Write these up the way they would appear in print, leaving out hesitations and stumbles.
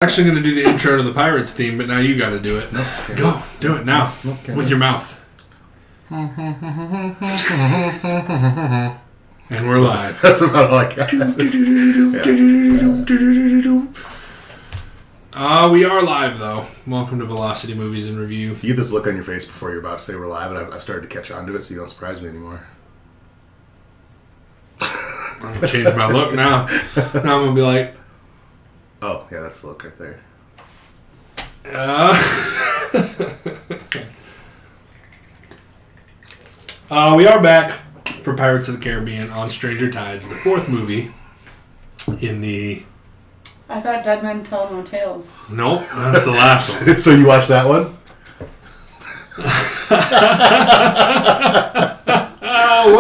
Actually going to do the intro to the Pirates theme, but now you got to do it. Nope, Go, do it now with your mouth. And we're live. That's about all I got. We are live though. Welcome to Velocity Movies in Review. You get this look on your face before you're about to say we're live, and I've started to catch on to it, so you don't surprise me anymore. I'm going to change my look now. Now I'm going to be like, oh, yeah, that's the look right there. We are back for Pirates of the Caribbean on Stranger Tides, the fourth movie in the... I thought Dead Men Tell No Tales. Nope, that's the last one. So you watched that one?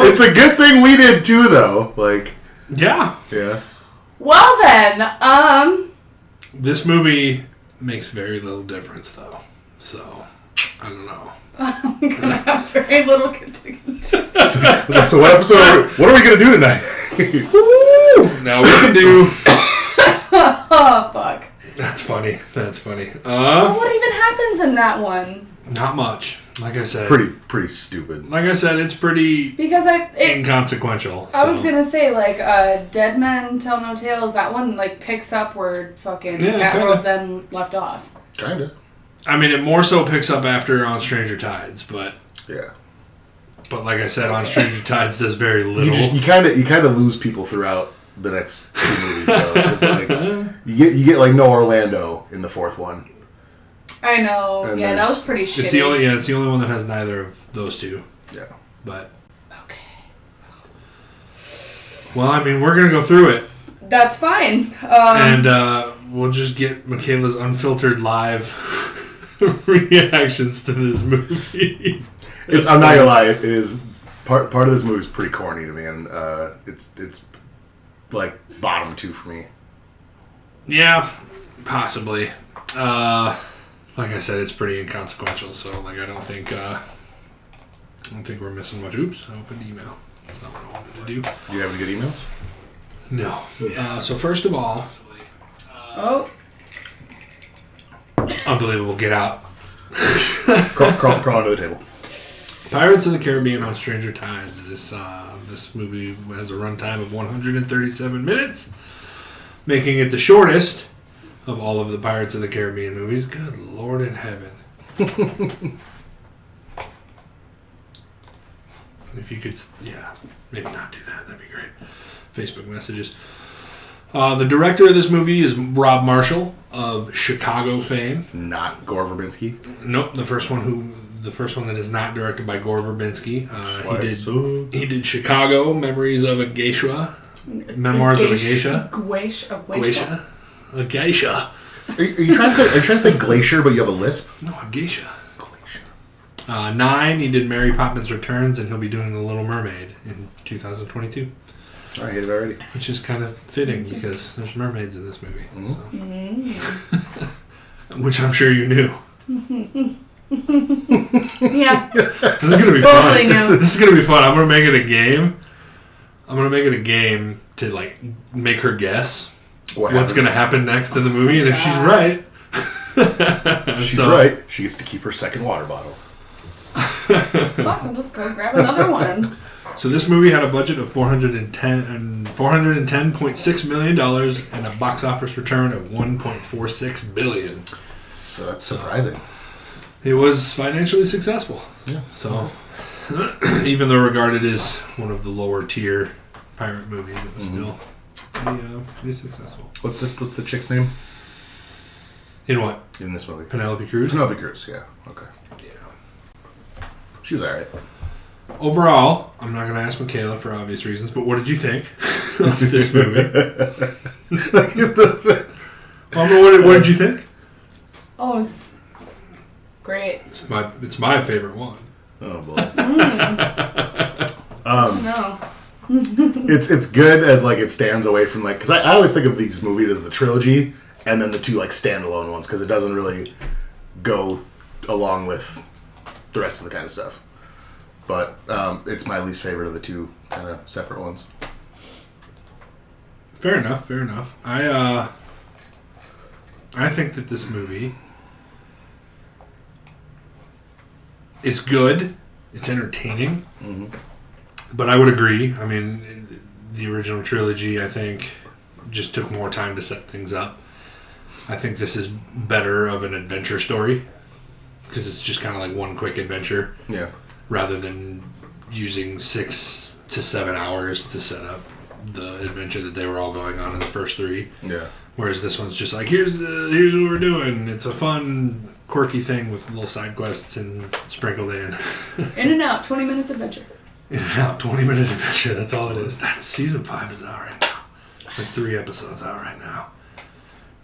It's a good thing we did too, though. Like, yeah. Well then, This movie makes very little difference, though. So, I don't know. I'm gonna have very little continuation. So what episode? What are we gonna do tonight? Now we can do... Oh, fuck. That's funny. What even happens in that one? Not much. Like I said. Pretty stupid. Like I said, it's pretty Because inconsequential. I was gonna say, like, Dead Men Tell No Tales, that one, like, picks up where fucking At kinda. World's End left off. Kinda. I mean, it more so picks up after On Stranger Tides, but... Yeah. But like I said, On Stranger Tides does very little. You kind of lose people throughout the next two movies, though. It's like, you get like no Orlando in the fourth one. I know. And Yeah, that was pretty shitty. It's the only one that has neither of those two. Yeah. But... Okay. Well, I mean, we're going to go through it. That's fine. And we'll just get Michaela's unfiltered live reactions to this movie. I'm not gonna lie, it is part of this movie is pretty corny to me, and it's like bottom two for me. Yeah, possibly. Like I said, it's pretty inconsequential, so like I don't think we're missing much. Oops, I opened email. That's not what I wanted to do. Do you have any good emails? No. So first of all, unbelievable. Get out. Crawl under the table. Pirates of the Caribbean on Stranger Tides. This movie has a runtime of 137 minutes, making it the shortest of all of the Pirates of the Caribbean movies. Good Lord in heaven. If you could, maybe not do that. That'd be great. Facebook messages. The director of this movie is Rob Marshall of Chicago fame. Not Gore Verbinski. Nope, the first one that is not directed by Gore Verbinski. He did Chicago, Memories of a Geisha, Memoirs of a Geisha. Geisha. A geisha. Are you trying to say glacier, but you have a lisp? No, a geisha. 9, he did Mary Poppins Returns, and he'll be doing The Little Mermaid in 2022. I hate it already. Which is kind of fitting because there's mermaids in this movie. Mm-hmm. So. Which I'm sure you knew. Yeah. This is going to be Totally fun. knew. This is going to be fun. I'm going to make it a game. To like make her guess what's going to happen next in the movie, and if she's right, she's right. She gets to keep her second water bottle. Fuck, I'm just going to grab another one. So this movie had a budget of $410.6 million and a box office return of $1.46 billion. So that's surprising. It was financially successful. Yeah. So even though regarded as one of the lower tier pirate movies, it was still pretty successful. What's the chick's name? In what? In this movie? Penelope Cruz? Penelope Cruz, yeah. Okay. Yeah. She was alright. Overall, I'm not going to ask Michaela for obvious reasons, but what did you think of this movie? What did you think? Oh, it was great. It's my favorite one. Oh boy. Good to know. It's good as like it stands away from like, because I always think of these movies as the trilogy and then the two like standalone ones because it doesn't really go along with the rest of the kind of stuff. But it's my least favorite of the two kind of separate ones. Fair enough. I think that this movie is good. It's entertaining. Mm-hmm. But I would agree. I mean, the original trilogy, I think, just took more time to set things up. I think this is better of an adventure story because it's just kind of like one quick adventure. Yeah. Rather than using 6 to 7 hours to set up the adventure that they were all going on in the first 3. Yeah. Whereas this one's just like, here's what we're doing. It's a fun, quirky thing with little side quests and sprinkled in. In and out, 20 minutes adventure. In and out, 20-minute adventure. That's all it is. That's season 5 is out right now. It's like 3 episodes out right now.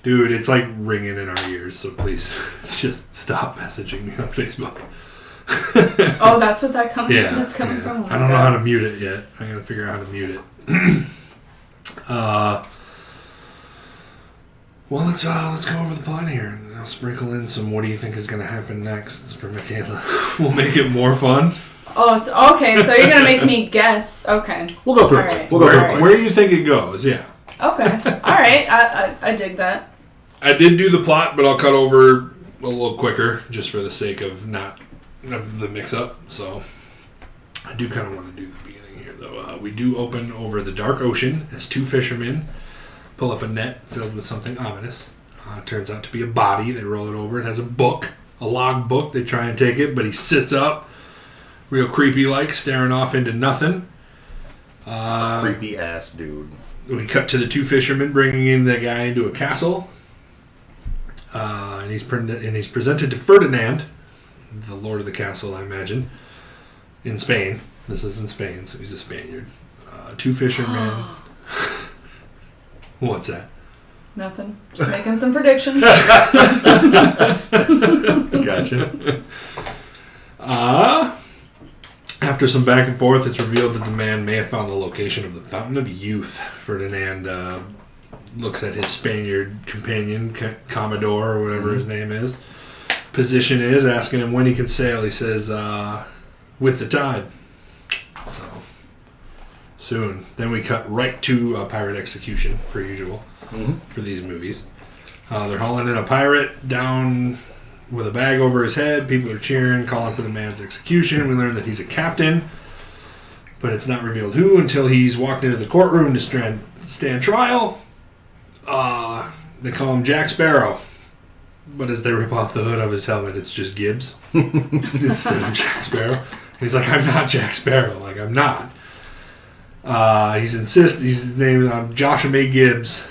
Dude, it's like ringing in our ears, so please just stop messaging me on Facebook. Oh, that's what that's coming Yeah. from? I don't know how to mute it yet. I gotta figure out how to mute it. Well, let's go over the plot here, and I'll sprinkle in some what do you think is gonna happen next for Michaela. We'll make it more fun. Oh, so, okay, so you're going to make me guess. Okay. We'll go through it. Alright. We'll go through it. Where you think it goes, yeah. Okay. All right. I dig that. I did do the plot, but I'll cut over a little quicker just for the sake of not of the mix-up. So I do kind of want to do the beginning here, though. We do open over the dark ocean as 2 fishermen pull up a net filled with something ominous. It turns out to be a body. They roll it over. It has a book, a log book. They try and take it, but he sits up, real creepy-like, staring off into nothing. Creepy ass dude. We cut to the 2 fishermen bringing in the guy into a castle. And he's presented to Ferdinand, the lord of the castle, I imagine, in Spain. This is in Spain, so he's a Spaniard. 2 fishermen. What's that? Nothing. Just making some predictions. Gotcha. After some back and forth, it's revealed that the man may have found the location of the Fountain of Youth. Ferdinand looks at his Spaniard companion, Commodore, or whatever his name is. Position is, asking him when he can sail. He says, with the tide. So, soon. Then we cut right to a pirate execution, per usual, for these movies. They're hauling in a pirate down with a bag over his head. People are cheering, calling for the man's execution. We learn that he's a captain, but it's not revealed who until he's walked into the courtroom to stand trial. They call him Jack Sparrow, but as they rip off the hood of his helmet, it's just Gibbs instead of Jack Sparrow. And he's like, I'm not Jack Sparrow. Like, I'm not. He's named Joshua May Gibbs.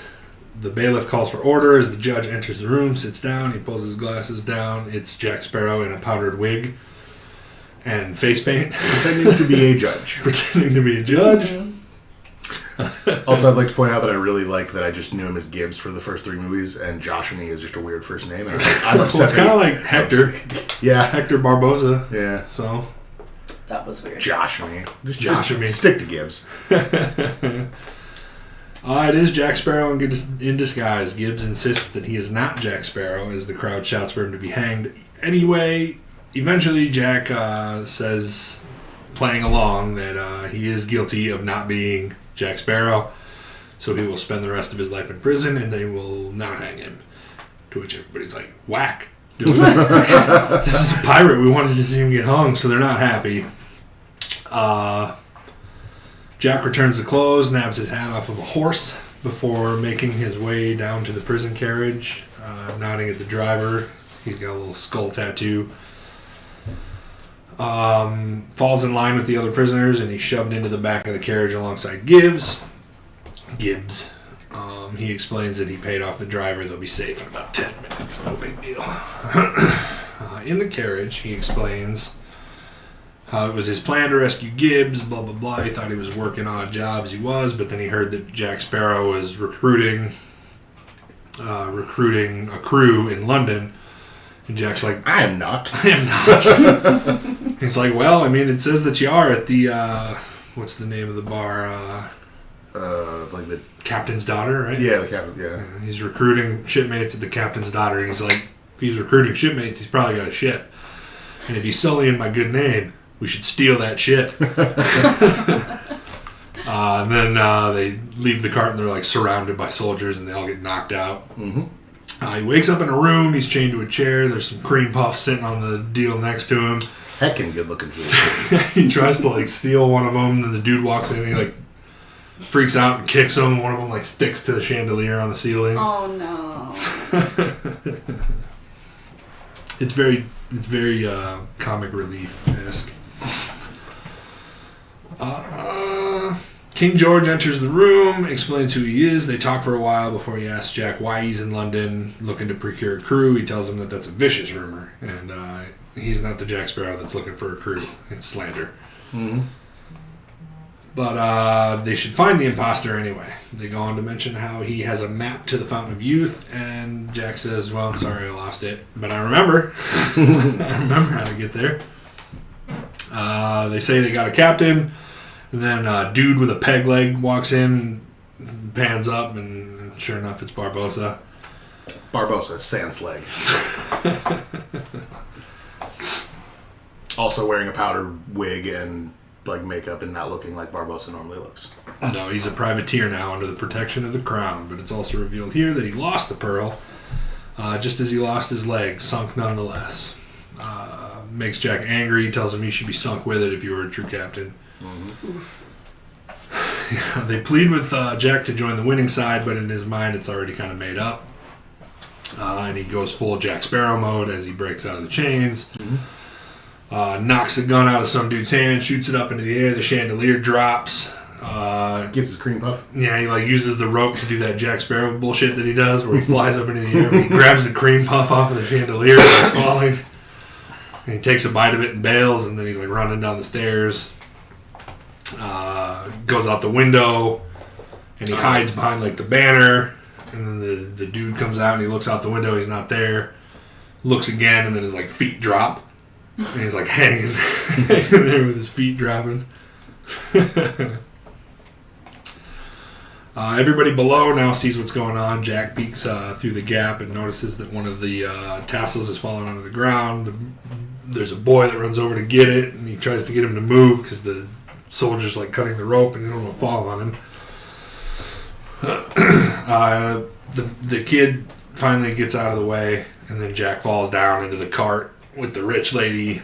The bailiff calls for order as the judge enters the room, sits down, he pulls his glasses down. It's Jack Sparrow in a powdered wig and face paint. Pretending to be a judge. Pretending to be a judge. Also, I'd like to point out that I really like that I just knew him as Gibbs for the first 3 movies, and Joshua is just a weird first name. And I'm Well, upset. it's kind of like Hector. Yeah. Hector Barbosa. Yeah. So, That was weird. Joshua. Just Joshua. stick to Gibbs. it is Jack Sparrow in disguise. Gibbs insists that he is not Jack Sparrow as the crowd shouts for him to be hanged. Anyway, eventually Jack says, playing along, that he is guilty of not being Jack Sparrow, so he will spend the rest of his life in prison and they will not hang him. To which everybody's like, whack. Do it. This is a pirate. We wanted to see him get hung, so they're not happy. Jack returns the clothes, nabs his hat off of a horse before making his way down to the prison carriage, nodding at the driver. He's got a little skull tattoo. Falls in line with the other prisoners, and he's shoved into the back of the carriage alongside Gibbs. He explains that he paid off the driver. They'll be safe in about 10 minutes. No big deal. In the carriage, he explains how it was his plan to rescue Gibbs, blah, blah, blah. He thought he was working odd jobs. He was, but then he heard that Jack Sparrow was recruiting a crew in London. And Jack's like, I am not. I am not. He's like, well, I mean, it says that you are at the, what's the name of the bar? It's like the Captain's Daughter, right? Yeah, the captain. Yeah. He's recruiting shipmates at the Captain's Daughter, and he's like, if he's recruiting shipmates, he's probably got a ship. And if he's sullying my good name, we should steal that shit. And then they leave the cart, and they're like surrounded by soldiers, and they all get knocked out. He wakes up in a room. He's chained to a chair. There's some cream puffs sitting on the deal next to him. Heckin' good looking food. He tries to like steal one of them. Then the dude walks in and he like freaks out and kicks him. One of them like sticks to the chandelier on the ceiling. Oh no. It's very comic relief-esque. King George enters the room, explains who he is. They talk for a while before he asks Jack why he's in London looking to procure a crew. He tells him that that's a vicious rumor, and he's not the Jack Sparrow that's looking for a crew. It's slander. Mm-hmm. But they should find the imposter anyway. They go on to mention how he has a map to the Fountain of Youth, and Jack says, well, I'm sorry I lost it, but I remember. I remember how to get there. They say they got a captain, and then a dude with a peg leg walks in, pans up, and sure enough, it's Barbossa. Barbossa, Sans leg. Also wearing a powdered wig and like makeup and not looking like Barbossa normally looks. No, he's a privateer now under the protection of the crown, but it's also revealed here that he lost the pearl, just as he lost his leg, sunk nonetheless. Makes Jack angry, tells him he should be sunk with it if you were a true captain. Mm-hmm. Oof. They plead with Jack to join the winning side, but in his mind it's already kind of made up. And he goes full Jack Sparrow mode as he breaks out of the chains. Mm-hmm. Knocks the gun out of some dude's hand, shoots it up into the air, the chandelier drops. Gets his cream puff. Yeah, he like uses the rope to do that Jack Sparrow bullshit that he does, where he flies up into the air, he grabs the cream puff off of the chandelier as it's falling. And he takes a bite of it and bails, and then he's like running down the stairs. Goes out the window, and he hides behind like the banner. And then the dude comes out and he looks out the window. He's not there. Looks again, and then his like feet drop, and he's like hanging there with his feet dropping. Everybody below now sees what's going on. Jack peeks through the gap and notices that one of the tassels has fallen onto the ground. There's a boy that runs over to get it, and he tries to get him to move because the soldier's like cutting the rope and he don't want to fall on him. The kid finally gets out of the way, and then Jack falls down into the cart with the rich lady.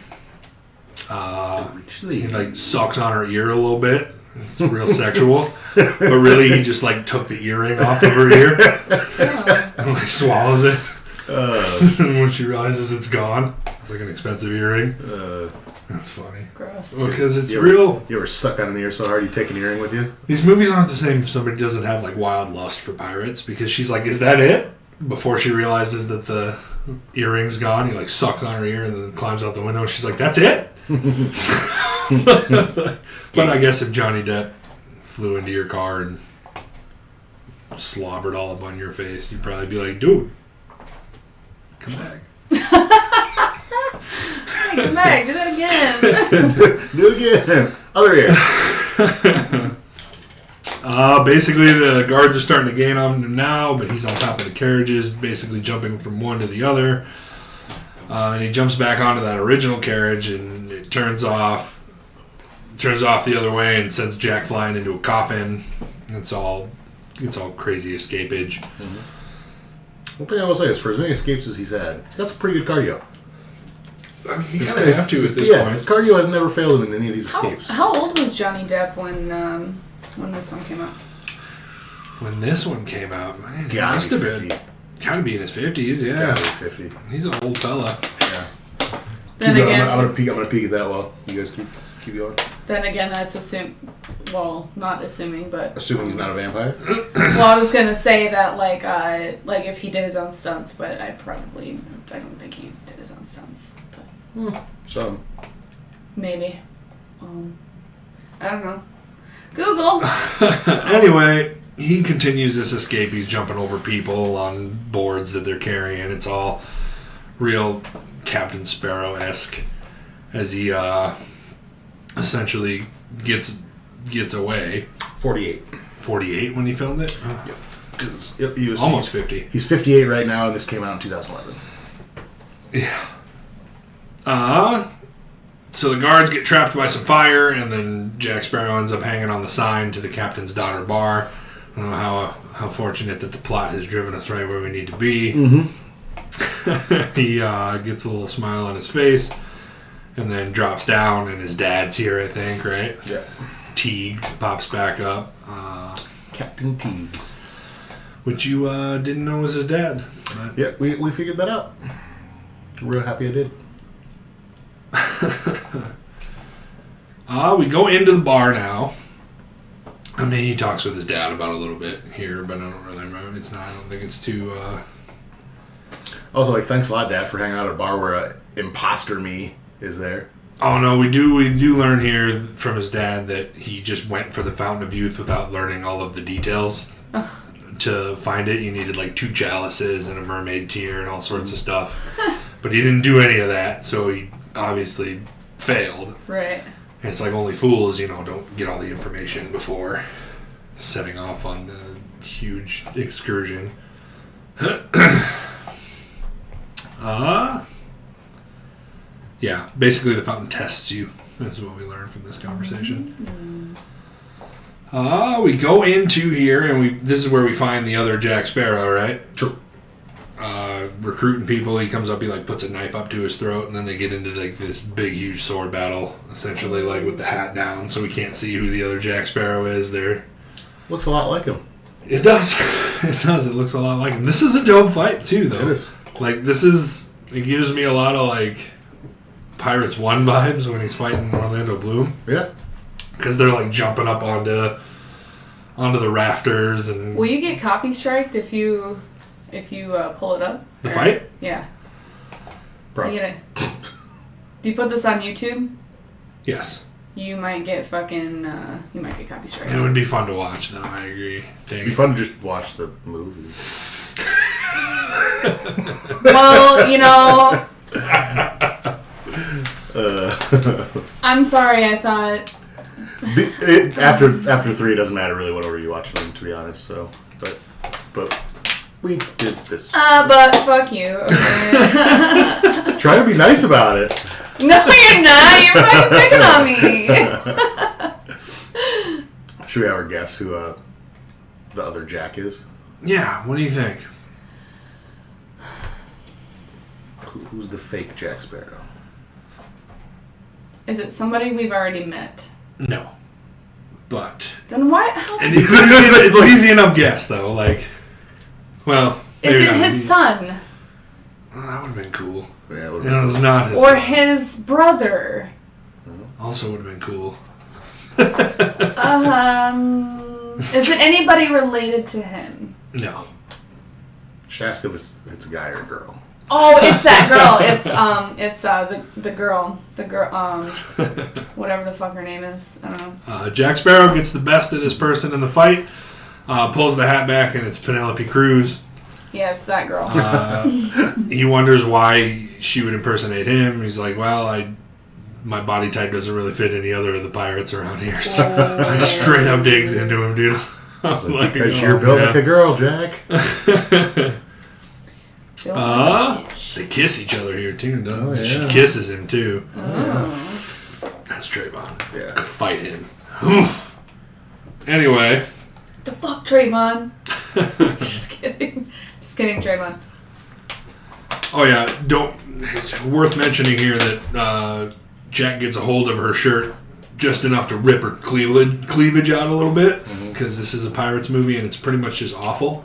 He like sucks on her ear a little bit. It's real sexual, but really he just like took the earring off of her ear and like swallows it. And when she realizes it's gone, it's like an expensive earring. That's funny. Gross. Well, because it's You real. ever suck on an ear so hard you take an earring with you? These movies aren't the same if somebody doesn't have like wild lust for pirates, because she's like, is that it? Before she realizes that the earring's gone, he like sucks on her ear and then climbs out the window and she's like, that's it? But I guess if Johnny Depp flew into your car and slobbered all up on your face, you'd probably be like, dude, come back. Come back, do that again. Do it again. Other ear. Basically, the guards are starting to gain on him now, but he's on top of the carriages, basically jumping from one to the other. And he jumps back onto that original carriage, and it turns off the other way and sends Jack flying into a coffin. It's all crazy escapage. Mm-hmm. One thing I will say is, for as many escapes as he's had, he's got some pretty good cardio. I mean, you kind of have to at this point. His cardio has never failed him in any of these escapes. How old was Johnny Depp when this one came out? When this one came out, man, he Gotta must be have been 50. gotta be in his 50s, yeah. Gotta be 50. He's an old fella. Yeah. Then Keep going. again, I'm gonna peek at that while you guys keep going. Then again, that's not assuming, but Assuming he's not a vampire. well, I was gonna say that like if he did his own stunts, but I don't think he did his own stunts, but So maybe. I don't know. Google. Anyway, he continues this escape. He's jumping over people on boards that they're carrying. It's all real Captain Sparrow-esque as he essentially gets away. 48. 48 when he filmed it? Yep, he was Almost 50. He's 58 right now, and this came out in 2011. Yeah. So the guards get trapped by some fire, and then Jack Sparrow ends up hanging on the sign to the captain's daughter bar, I don't know how fortunate that the plot has driven us right where we need to be. He gets a little smile on his face and then drops down, and his dad's here, I think, right? Yeah. Teague pops back up. Captain Teague. Which you didn't know was his dad. But Yeah, we figured that out. I'm real happy I did. we go into the bar now. I mean, he talks with his dad about a little bit here, but I don't really remember. I don't think it's too... Also, like, thanks a lot, Dad, for hanging out at a bar where imposter me is there. Oh, no, we do learn here from his dad that he just went for the Fountain of Youth without learning all of the details. To find it, you needed, like, 2 chalices and a mermaid tear and all sorts of stuff. But he didn't do any of that, so he obviously failed. Right. And it's like only fools, don't get all the information before setting off on the huge excursion. Yeah, basically the fountain tests you. That's what we learned from this conversation. We go into here, and this is where we find the other Jack Sparrow, right? True. Recruiting people. He comes up, he puts a knife up to his throat, and then they get into this big, huge sword battle, essentially, with the hat down, so we can't see who the other Jack Sparrow is there. Looks a lot like him. It does. It does. It looks a lot like him. This is a dope fight, too, though. It is. It gives me a lot of, Pirates 1 vibes when he's fighting Orlando Bloom. Yeah. Because they're, jumping up onto the rafters and... Will you get copy striked if you pull it up? The fight? Yeah. Props. Do you put this on YouTube? Yes. You might get fucking... you might get copy striked. It would be fun to watch, though. I agree. Dang It'd be it. fun to just watch the movie. Well, I'm sorry, I thought... After 3, it doesn't matter really what order you watch them, to be honest. So, but we did this. But fuck you. Okay. Try to be nice about it. No, you're not. You're fucking picking on me. Should we ever guess who the other Jack is? Yeah, what do you think? Who's the fake Jack Sparrow? Is it somebody we've already met? No. But... Then why? How It's an easy enough guess, though. Well... is maybe it not. his son? Well, that would have been cool. Yeah, It was not his Or son. his brother? Also would have been cool. Is it anybody related to him? No. Just ask if it's a guy or a girl. Oh, it's that girl. It's the girl. The girl, whatever the fuck her name is. I don't know. Jack Sparrow gets the best of this person in the fight, pulls the hat back, and it's Penelope Cruz. Yes, that girl. He wonders why she would impersonate him. He's like, well, my body type doesn't really fit any other of the pirates around here. So I straight up digs into him, dude. Like, because you're built like a girl, Jack. They kiss each other here, too. Oh, yeah. She kisses him, too. Oh. That's Trayvon. Yeah. Could fight him. Anyway. The fuck, Trayvon? Just kidding. Just kidding, Trayvon. Oh, yeah. It's worth mentioning here that Jack gets a hold of her shirt just enough to rip her cleavage out a little bit, because this is a Pirates movie and it's pretty much just awful.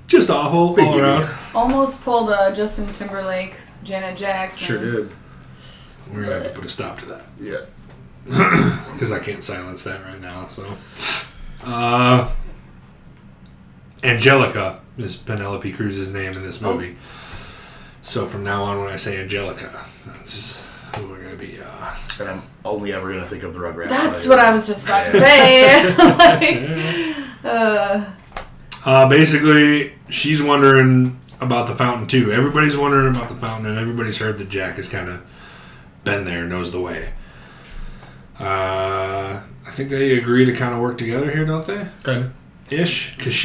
Just awful all around. Almost pulled a Justin Timberlake, Janet Jackson. Sure did. We're going to have to put a stop to that. Yeah. Because I can't silence that right now. So, Angelica is Penelope Cruz's name in this movie. So from now on, when I say Angelica, that's just who we're going to be. And I'm only ever going to think of the Rugrats. That's what I was just about to say. Basically, she's wondering about the fountain too. Everybody's wondering about the fountain, and everybody's heard that Jack has kind of been there, knows the way. I think they agree to kind of work together here, don't they? Kind of. Ish, because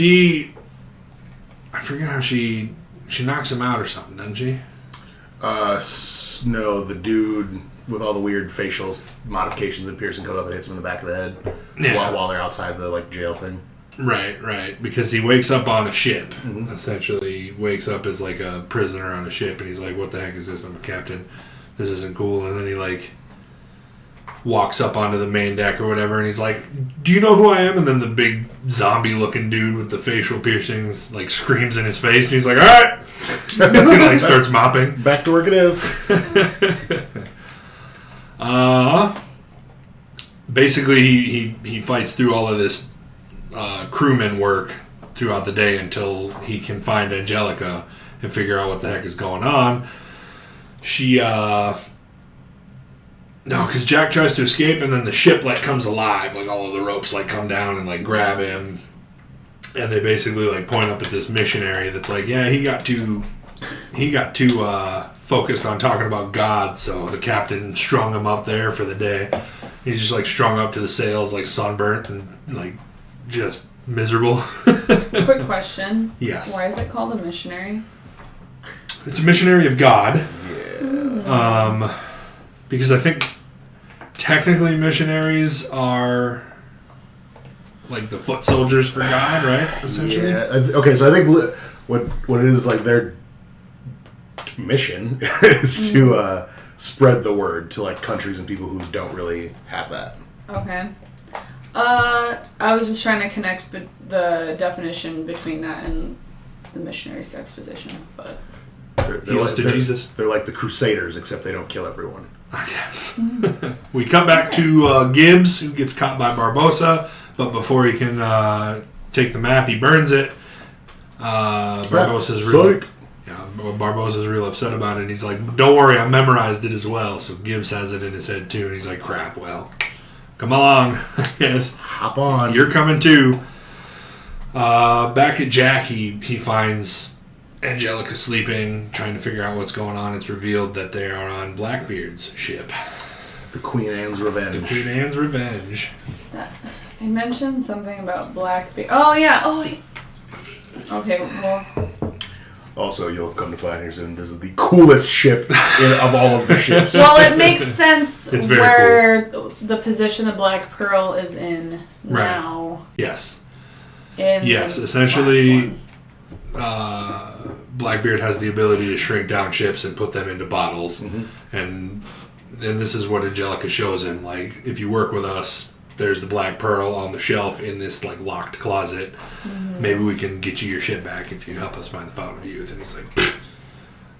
I forget how she knocks him out or something, doesn't she? No, the dude with all the weird facial modifications and piercing comes up and hits him in the back of the head while they're outside the jail thing. Right. Because he wakes up on a ship. Mm-hmm. Essentially, he wakes up as like a prisoner on a ship, and he's like, "What the heck is this? I'm a captain. This isn't cool." And then he like walks up onto the main deck or whatever, and he's like, "Do you know who I am?" And then the big zombie-looking dude with the facial piercings like screams in his face, and he's like, "All right," and he like starts mopping. Back to work it is. Basically, he fights through all of this crewman work throughout the day until he can find Angelica and figure out what the heck is going on. Because Jack tries to escape, and then the ship like comes alive, like all of the ropes like come down and like grab him, and they basically like point up at this missionary that's like, yeah, he got too focused on talking about God, so the captain strung him up there for the day. He's just like strung up to the sails, like sunburnt and like just miserable. Quick question. Yes. Why is it called a missionary? It's a missionary of God. Yeah. Because I think technically missionaries are like the foot soldiers for God, right? Essentially. Yeah. Okay, so I think what it is, like, their mission is to spread the word to like countries and people who don't really have that. Okay. I was just trying to connect the definition between that and the missionary sex position, but Jesus. They're like the Crusaders, except they don't kill everyone. I guess. We come back to Gibbs, who gets caught by Barbossa, but before he can take the map, he burns it. Barbossa's real upset about it, and he's like, "Don't worry, I memorized it as well." So Gibbs has it in his head too, and he's like, "Crap, well, come along, yes, hop on, you're coming too." Back at Jack, he finds Angelica sleeping, trying to figure out what's going on. It's revealed that they are on Blackbeard's ship. The Queen Anne's Revenge. They mentioned something about Blackbeard. Oh, yeah. Okay, well... Also, you'll come to find here soon, this is the coolest ship of all of the ships. Well, it makes sense it's very where the position the Black Pearl is in now. Right. Yes. Yes, essentially... Blackbeard has the ability to shrink down ships and put them into bottles, and this is what Angelica shows him. Like, if you work with us, there's the Black Pearl on the shelf in this like locked closet. Maybe we can get you your ship back if you help us find the Fountain of Youth. And he's like,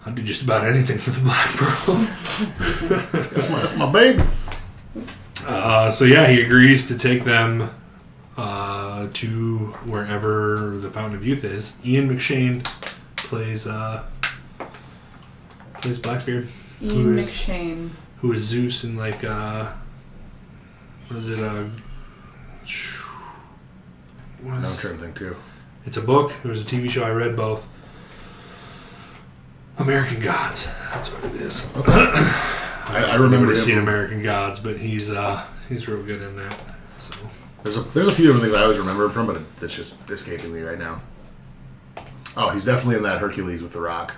I'll do just about anything for the Black Pearl. That's my baby. So yeah, he agrees to take them to wherever the Fountain of Youth is. Ian McShane plays Blackbeard. Ian McShane. Who is Zeus in like what is it? I'm trying to think too. It's a book. It was a TV show. I read both. American Gods. That's what it is. Okay. I remember seeing American Gods, but he's real good in that. So there's a few different things I always remember him from, but that's just escaping me right now. Oh, he's definitely in that Hercules with the Rock.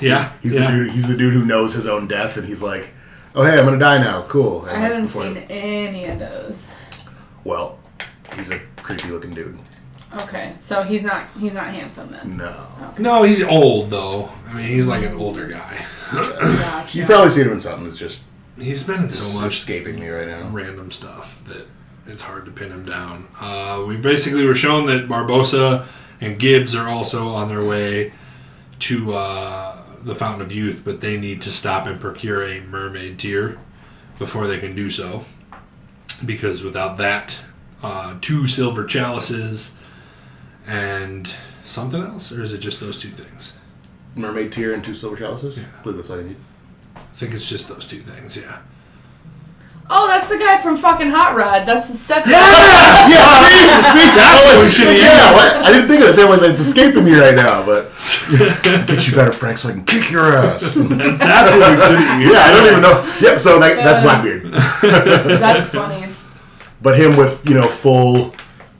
Yeah, he's the dude who knows his own death, and he's like, "Oh hey, I'm gonna die now. Cool." And I haven't seen any of those. Well, he's a creepy looking dude. Okay, so he's not handsome then. No. Okay. No, he's old though. I mean, he's like an older guy. Gotcha. You've probably seen him in something. It's just he's been in so much escaping me right now. Random stuff that it's hard to pin him down. We basically were shown that Barbossa and Gibbs are also on their way to the Fountain of Youth, but they need to stop and procure a mermaid tear before they can do so. Because without that, 2 silver chalices and something else, or is it just those 2 things? Mermaid tear and 2 silver chalices? Yeah. I believe that's all you need. I think it's just those 2 things, yeah. Oh, that's the guy from fucking Hot Rod. That's the step. Yeah, see, that's what we should have used. I didn't think of it the same way. It's escaping me right now, but get you better, Frank, so I can kick your ass. That's what we should have used. Yeah, I don't even know. Yep, so that's Blackbeard. That's funny. But him with, full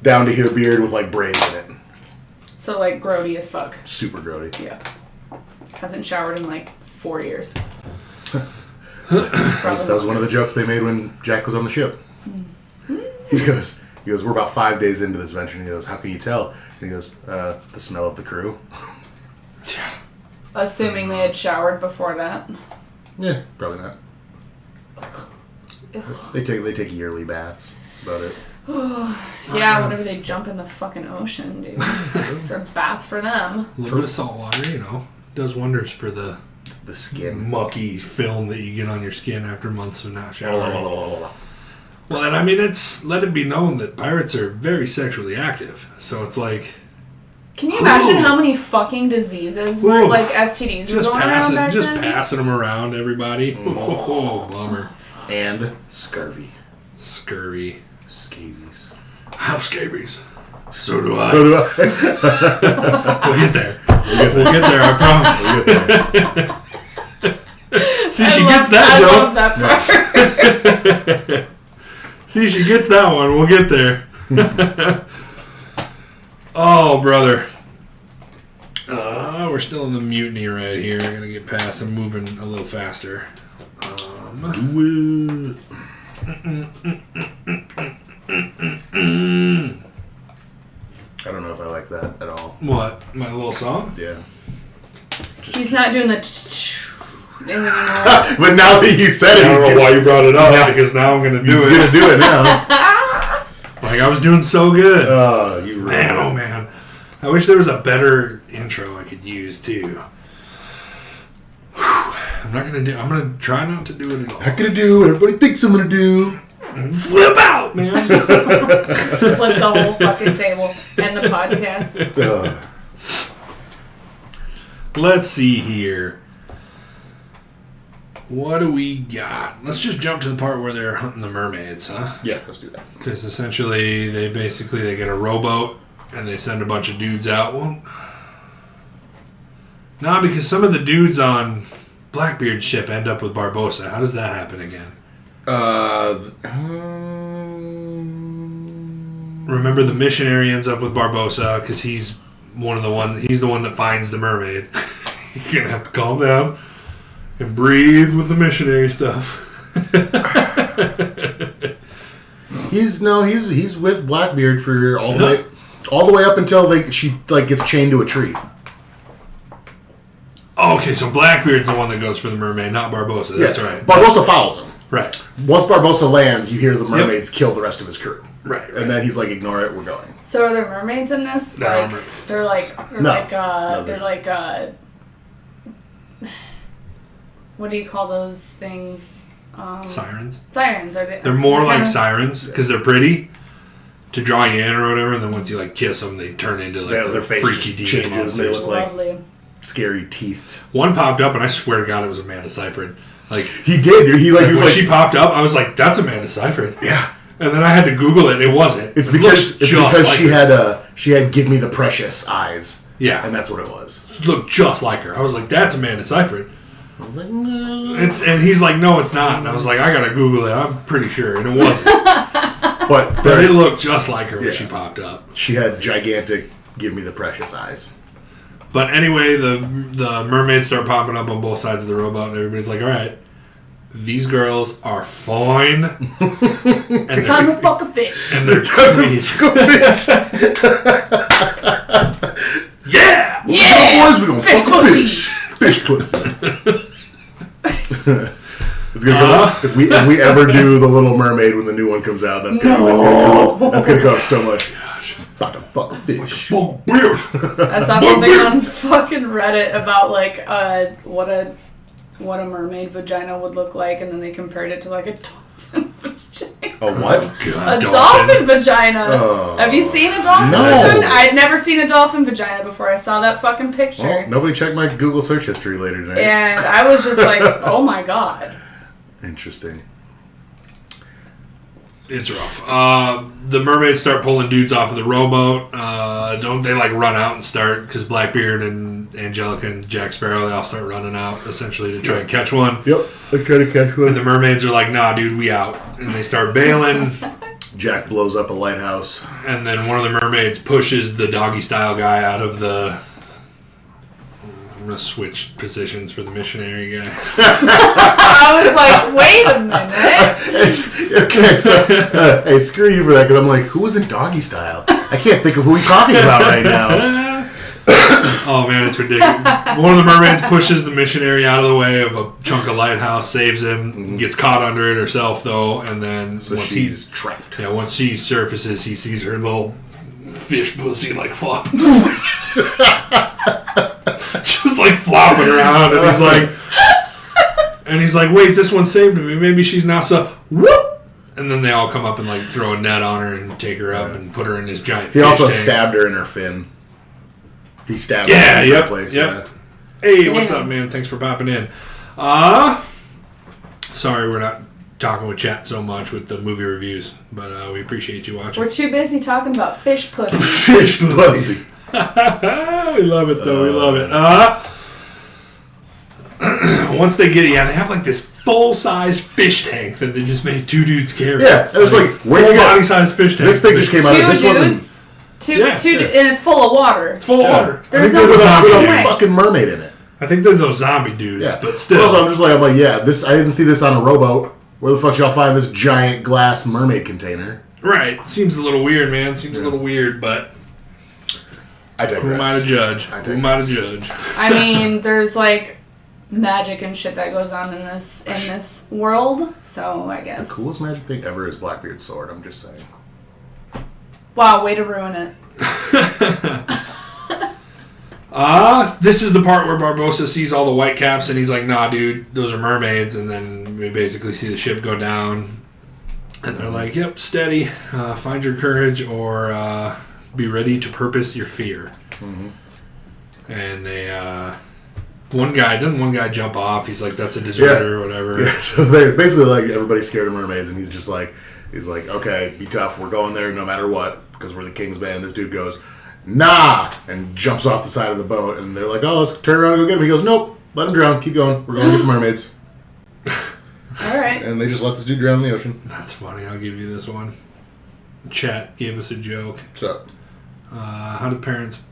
down to here beard with like braids in it. So like grody as fuck. Super grody. Yeah. Hasn't showered in like 4 years. That was one of the jokes they made when Jack was on the ship. He goes, we're about 5 days into this venture. And he goes, how can you tell? And he goes, the smell of the crew. Assuming they had showered before that. Yeah, probably not. They take yearly baths. That's about it. Yeah, whenever they jump in the fucking ocean, dude. It's a bath for them. A little bit of salt water, does wonders for the skin. mucky film that you get on your skin after months of not showering. Oh. Well, and I mean, let it be known that pirates are very sexually active. So it's like... Can you imagine how many fucking diseases were, like STDs were going around back then? Passing them around, everybody. Oh, bummer. And scurvy. Scurvy. Scabies. I have scabies. So do I. So do I. We'll get there. We'll get there, I promise. See, she gets that joke. I love that part. See, she gets that one. We'll get there. Oh, brother. We're still in the mutiny right here. I'm going to get past and moving a little faster. I don't know if I like that at all. What? My little song? Yeah. He's not doing the anymore. But now that you said it, I don't know why you brought it up, because now I'm going to do he's it. going to do it now. Like, I was doing so good. Oh, you ruined Man, it. oh man. I wish there was a better intro I could use, too. I'm going to try not to do it at all. I'm going to do what everybody thinks I'm going to do. Flip out, man. Flip the whole fucking table and the podcast. Let's see here. What do we got? Let's just jump to the part where they're hunting the mermaids, huh? Yeah, let's do that. Because essentially, they get a rowboat and they send a bunch of dudes out. Well, nah, because some of the dudes on Blackbeard's ship end up with Barbossa. How does that happen again? Remember, the missionary ends up with Barbossa because he's the one that finds the mermaid. You're gonna have to calm down and breathe with the missionary stuff. He's with Blackbeard for all the way up until she gets chained to a tree. Oh, okay, so Blackbeard's the one that goes for the mermaid, not Barbossa. That's right. Barbossa follows him. Right. Once Barbossa lands, you hear the mermaids kill the rest of his crew. Right. And then he's like, ignore it, we're going. So are there mermaids in this? There are mermaids. They're like, what do you call those things? Sirens. Sirens. Are they? They're more like kinda... sirens because they're pretty to draw you in or whatever, and then once you kiss them, they turn into their face freaky demon changes. monsters. They look like Lovely. scary teeth. One popped up, and I swear to God, it was Amanda Seyfried. Like he did, dude. When she popped up, I was like, "That's Amanda Seyfried." Yeah. And then I had to Google it. It wasn't. It's It because looks just like she her. had "Give Me the Precious" eyes. Yeah, and that's what it was. It looked just like her. I was like, "That's Amanda Seyfried." I was like, no. And he's like, "No, it's not." And I was like, "I gotta Google it. I'm pretty sure," and it wasn't. but it looked just like her when she popped up. She had gigantic "Give Me the Precious" eyes. But anyway, the mermaids start popping up on both sides of the rowboat, and everybody's like, "All right, these girls are fine." And time to fuck a fish. And they're clean. Yeah! Yeah! Boys, we gonna Fish fuck a fish. Fish pussy. It's gonna come up. If we ever do The Little Mermaid when the new one comes out, that's gonna come up so much. Gosh, about to fuck a fish. I saw something on fucking Reddit about what a mermaid vagina would look like, and then they compared it to a dolphin vagina. A what? A dolphin vagina. Oh. Have you seen a dolphin vagina? I'd never seen a dolphin vagina before. I saw that fucking picture. Well, nobody checked my Google search history later tonight. And I was just like, oh my god. Interesting. It's rough. The mermaids start pulling dudes off of the rowboat. Don't they run out and start, because Blackbeard and Angelica and Jack Sparrow, they all start running out essentially to try and catch one. Yep, they try to catch one. And the mermaids are like, "Nah, dude, we out." And they start bailing. Jack blows up a lighthouse. And then one of the mermaids pushes the doggy style guy out of the I'm gonna switch positions for the missionary guy. I was like, wait a minute. Okay, so hey, screw you for that because I'm like, who was in Doggy Style? I can't think of who he's talking about right now. Oh man, it's ridiculous. One of the mermaids pushes the missionary out of the way of a chunk of lighthouse, saves him, gets caught under it herself though, and then So once she's trapped. once she surfaces, he sees her little fish pussy like flop, just like flopping around, and he's like, wait, this one saved me. Maybe she's not so whoop. And then they all come up and like throw a net on her and take her up and put her in this giant. He fish also tank. stabbed her in her fin. He stabbed Yeah, her in yep, her place. yep. Yeah. Hey, what's up, man? Thanks for popping in. Sorry we're not talking with chat so much with the movie reviews, but we appreciate you watching. We're too busy talking about fish pussy. Fish pussy. We love it, though. We love it. Once they get, they have like this full-size fish tank that they just made two dudes carry. Yeah, it was like, where'd you full get body-sized fish tank. this thing? Just came out. Two This wasn't. dudes. Two, Yeah. and it's full of water. It's full of water. There's I think no there's zombie a dudes. fucking mermaid in it. I think they're those zombie dudes, Yeah, but still. Also, I'm like, yeah, this. I didn't see this on a rowboat. Where the fuck y'all find this giant glass mermaid container? Right. Seems a little weird, man. Seems a little weird, but I digress. who am I to judge? I Who am I to judge? I mean, there's like magic and shit that goes on in this world. So I guess. The coolest magic thing ever is Blackbeard's sword. I'm just saying. Wow, way to ruin it. This is the part where Barbossa sees all the white caps and he's like, nah, dude, those are mermaids. And then we basically see the ship go down. And they're like, yep, steady. Find your courage or be ready to purpose your fear. Mm-hmm. And they, one guy jump off? He's like, that's a deserter or whatever. Yeah, so they're basically like, everybody's scared of mermaids, and he's like, okay, be tough. We're going there no matter what because we're the King's Man. This dude goes, nah, and jumps off the side of the boat, and they're like, oh, let's turn around and go get him. He goes, nope, let him drown. Keep going. We're going to get the mermaids. All right. And they just let this dude drown in the ocean. That's funny. I'll give you this one. Chat gave us a joke. What's up? How do parents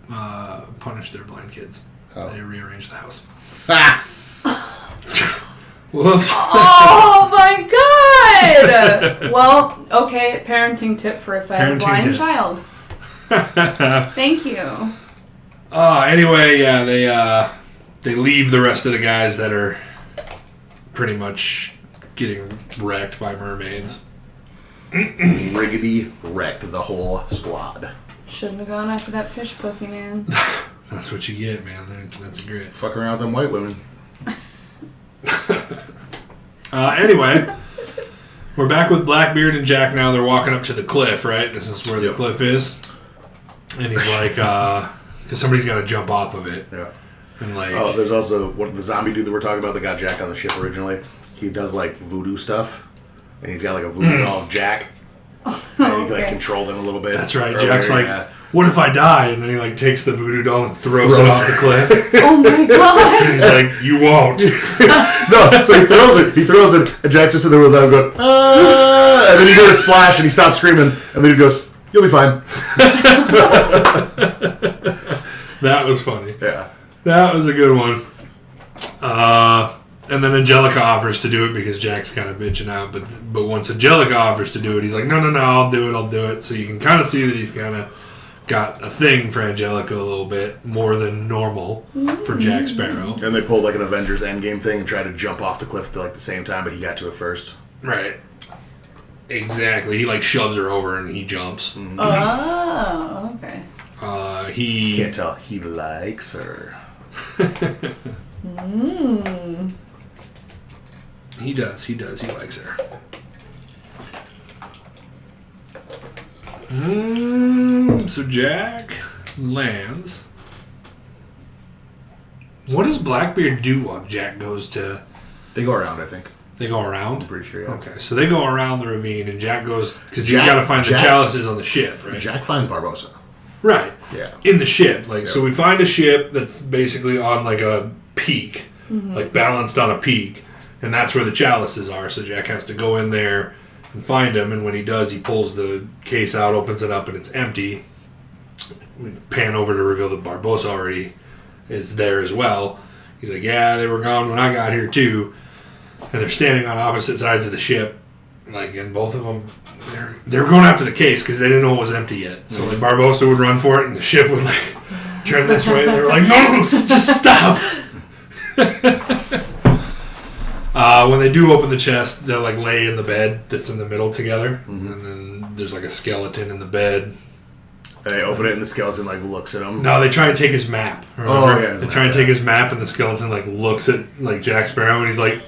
punish their blind kids? How? They rearrange the house. Ah! Whoops. Oh my god! Well, okay, parenting tip for if I have a Parenting blind tip. child. Thank you. Anyway, yeah, they leave the rest of the guys that are pretty much getting wrecked by mermaids. Riggedy wrecked the whole squad. Shouldn't have gone after that fish pussy, man. That's what you get, man. That's great. Fuck around with them white women. Anyway, we're back with Blackbeard and Jack now. They're walking up to the cliff, right? This is where the cliff is. And he's like, because somebody's got to jump off of it. Yeah. And like, Oh, there's also the zombie dude that we're talking about that got Jack on the ship originally. He does like voodoo stuff, and he's got like a voodoo doll of Jack, and he like Okay. controlled him a little bit. that's right. earlier, Jack's like, yeah. what if I die? And then he like takes the voodoo doll and throws it off the cliff. Oh my god! And he's like, you won't. No, so he throws it, and Jack's just in there with that going, ah! And then he goes a splash, and he stops screaming, and then he goes, you'll be fine. That was funny. Yeah. That was a good one. And then Angelica offers to do it because Jack's kind of bitching out. But once Angelica offers to do it, he's like, no, I'll do it. So you can kind of see that he's kind of got a thing for Angelica a little bit more than normal for Jack Sparrow. And they pulled like an Avengers Endgame thing and tried to jump off the cliff at like the same time, but he got to it first. Right. Exactly. He like shoves her over and he jumps. Oh, okay. He Can't tell. He likes her. He does. He likes her. So Jack lands. What does Blackbeard do while Jack goes to... They go around, I think. They go around? I'm pretty sure, yeah. Okay, so they go around the ravine and Jack goes... Because he's Jack- got to find the Jack- chalices on the ship, right? Jack finds Barbossa. Right. Yeah. In the ship. Like, Yeah. so we find a ship that's basically on like a peak. Like balanced on a peak. And that's where the chalices are. So Jack has to go in there and find them. And when he does, he pulls the case out, opens it up, and it's empty. We pan over to reveal that Barbossa already is there as well. He's like, yeah, they were gone when I got here too. And they're standing on opposite sides of the ship. Like, and both of them, they were going after the case because they didn't know it was empty yet. So, like, Barbossa would run for it and the ship would, like, turn this way. And they were like, no, just stop. When they do open the chest, they'll, like, lay in the bed that's in the middle together. Mm-hmm. And then there's, like, a skeleton in the bed. And they open it and the skeleton, like, looks at him. No, they try and take his map. Remember? Oh, yeah. They try and take his map and the skeleton, like, looks at, like, Jack Sparrow and he's like,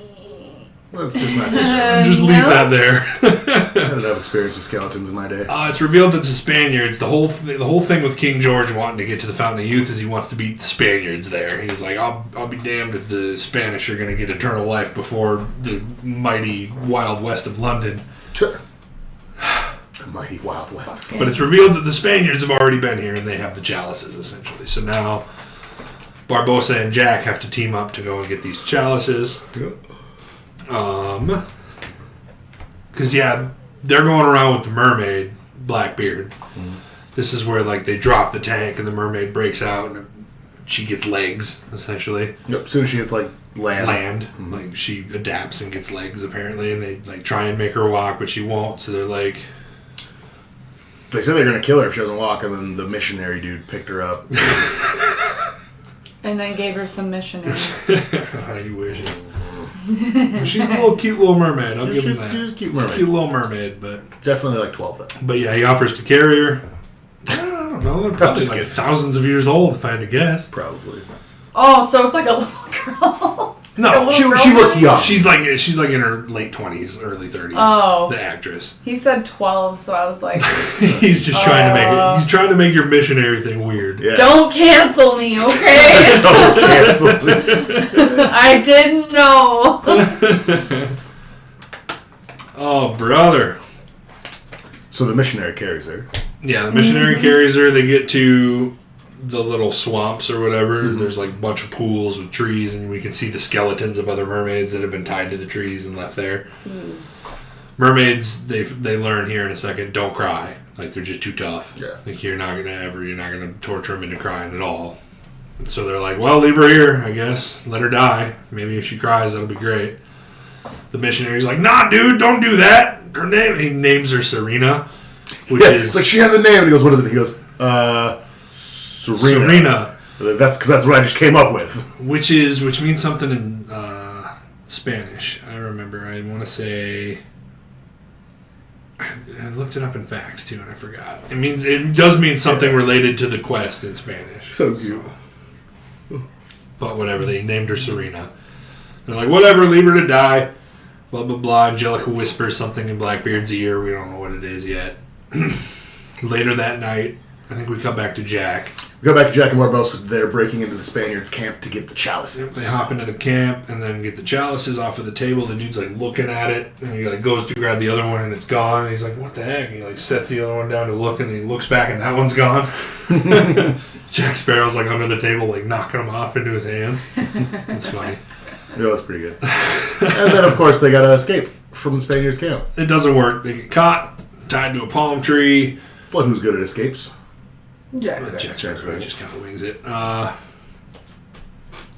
Let's just not just leave that there. I don't have experience with skeletons in my day. It's revealed that the Spaniards, the whole thing with King George wanting to get to the Fountain of Youth is he wants to beat the Spaniards there. He's like, I'll be damned if the Spanish are going to get eternal life before the mighty Wild West of London. The mighty Wild West. But it's revealed that the Spaniards have already been here and they have the chalices, essentially. So now Barbossa and Jack have to team up to go and get these chalices. Because, yeah, they're going around with the mermaid, Blackbeard. Mm-hmm. This is where, like, they drop the tank and the mermaid breaks out and she gets legs, essentially. Yep, soon as she gets, like, land. Mm-hmm. Like, she adapts and gets legs, apparently, and they, like, try and make her walk, but she won't, so they're like... They said they're going to kill her if she doesn't walk, and then the missionary dude picked her up. And then gave her some missionary. He wishes. She's a cute little mermaid. I'll give him that. She's a cute mermaid. Cute little mermaid, but definitely like 12 though. But yeah, he offers to carry her. I don't know. They're probably like thousands of years old, if I had to guess. Probably. Oh, so it's like a little girl. No, she looks young. She's like in her late 20s, early 30s. Oh, the actress. He said 12, so I was like, he's just trying to make it. He's trying to make your missionary thing weird. Yeah. Don't cancel me, okay? Don't cancel me. I didn't know. Oh, brother. So the missionary carries her. Yeah, the missionary carries her. They get to the little swamps or whatever. Mm-hmm. There's like a bunch of pools with trees, and we can see the skeletons of other mermaids that have been tied to the trees and left there. Mm. Mermaids, they learn here in a second, don't cry. Like, they're just too tough. Yeah. Like, you're not gonna torture them into crying at all. And so they're like, well, leave her here, I guess. Let her die. Maybe if she cries, that'll be great. The missionary's like, nah, dude, don't do that. Her name, he names her Serena. Which is like, she has a name, and he goes, what is it? He goes, Serena. That's because that's what I just came up with. Which means something in Spanish. I remember. I want to say. I looked it up in facts too, and I forgot. It does mean something related to the quest in Spanish. So cute. But whatever, they named her Serena. They're like, whatever, leave her to die. Blah blah blah. Angelica whispers something in Blackbeard's ear. We don't know what it is yet. Later that night, I think we come back to Jack. We go back to Jack and Barbossa. They're breaking into the Spaniards' camp to get the chalices. They hop into the camp and then get the chalices off of the table. The dude's like looking at it, and he like goes to grab the other one, and it's gone. And he's like, "What the heck?" And he like sets the other one down to look, and then he looks back, and that one's gone. Jack Sparrow's like under the table, like knocking them off into his hands. It's funny. Yeah, that's pretty good. And then, of course, they gotta escape from the Spaniards' camp. It doesn't work. They get caught, tied to a palm tree. But who's good at escapes? Jack Sparrow just kind of wings it.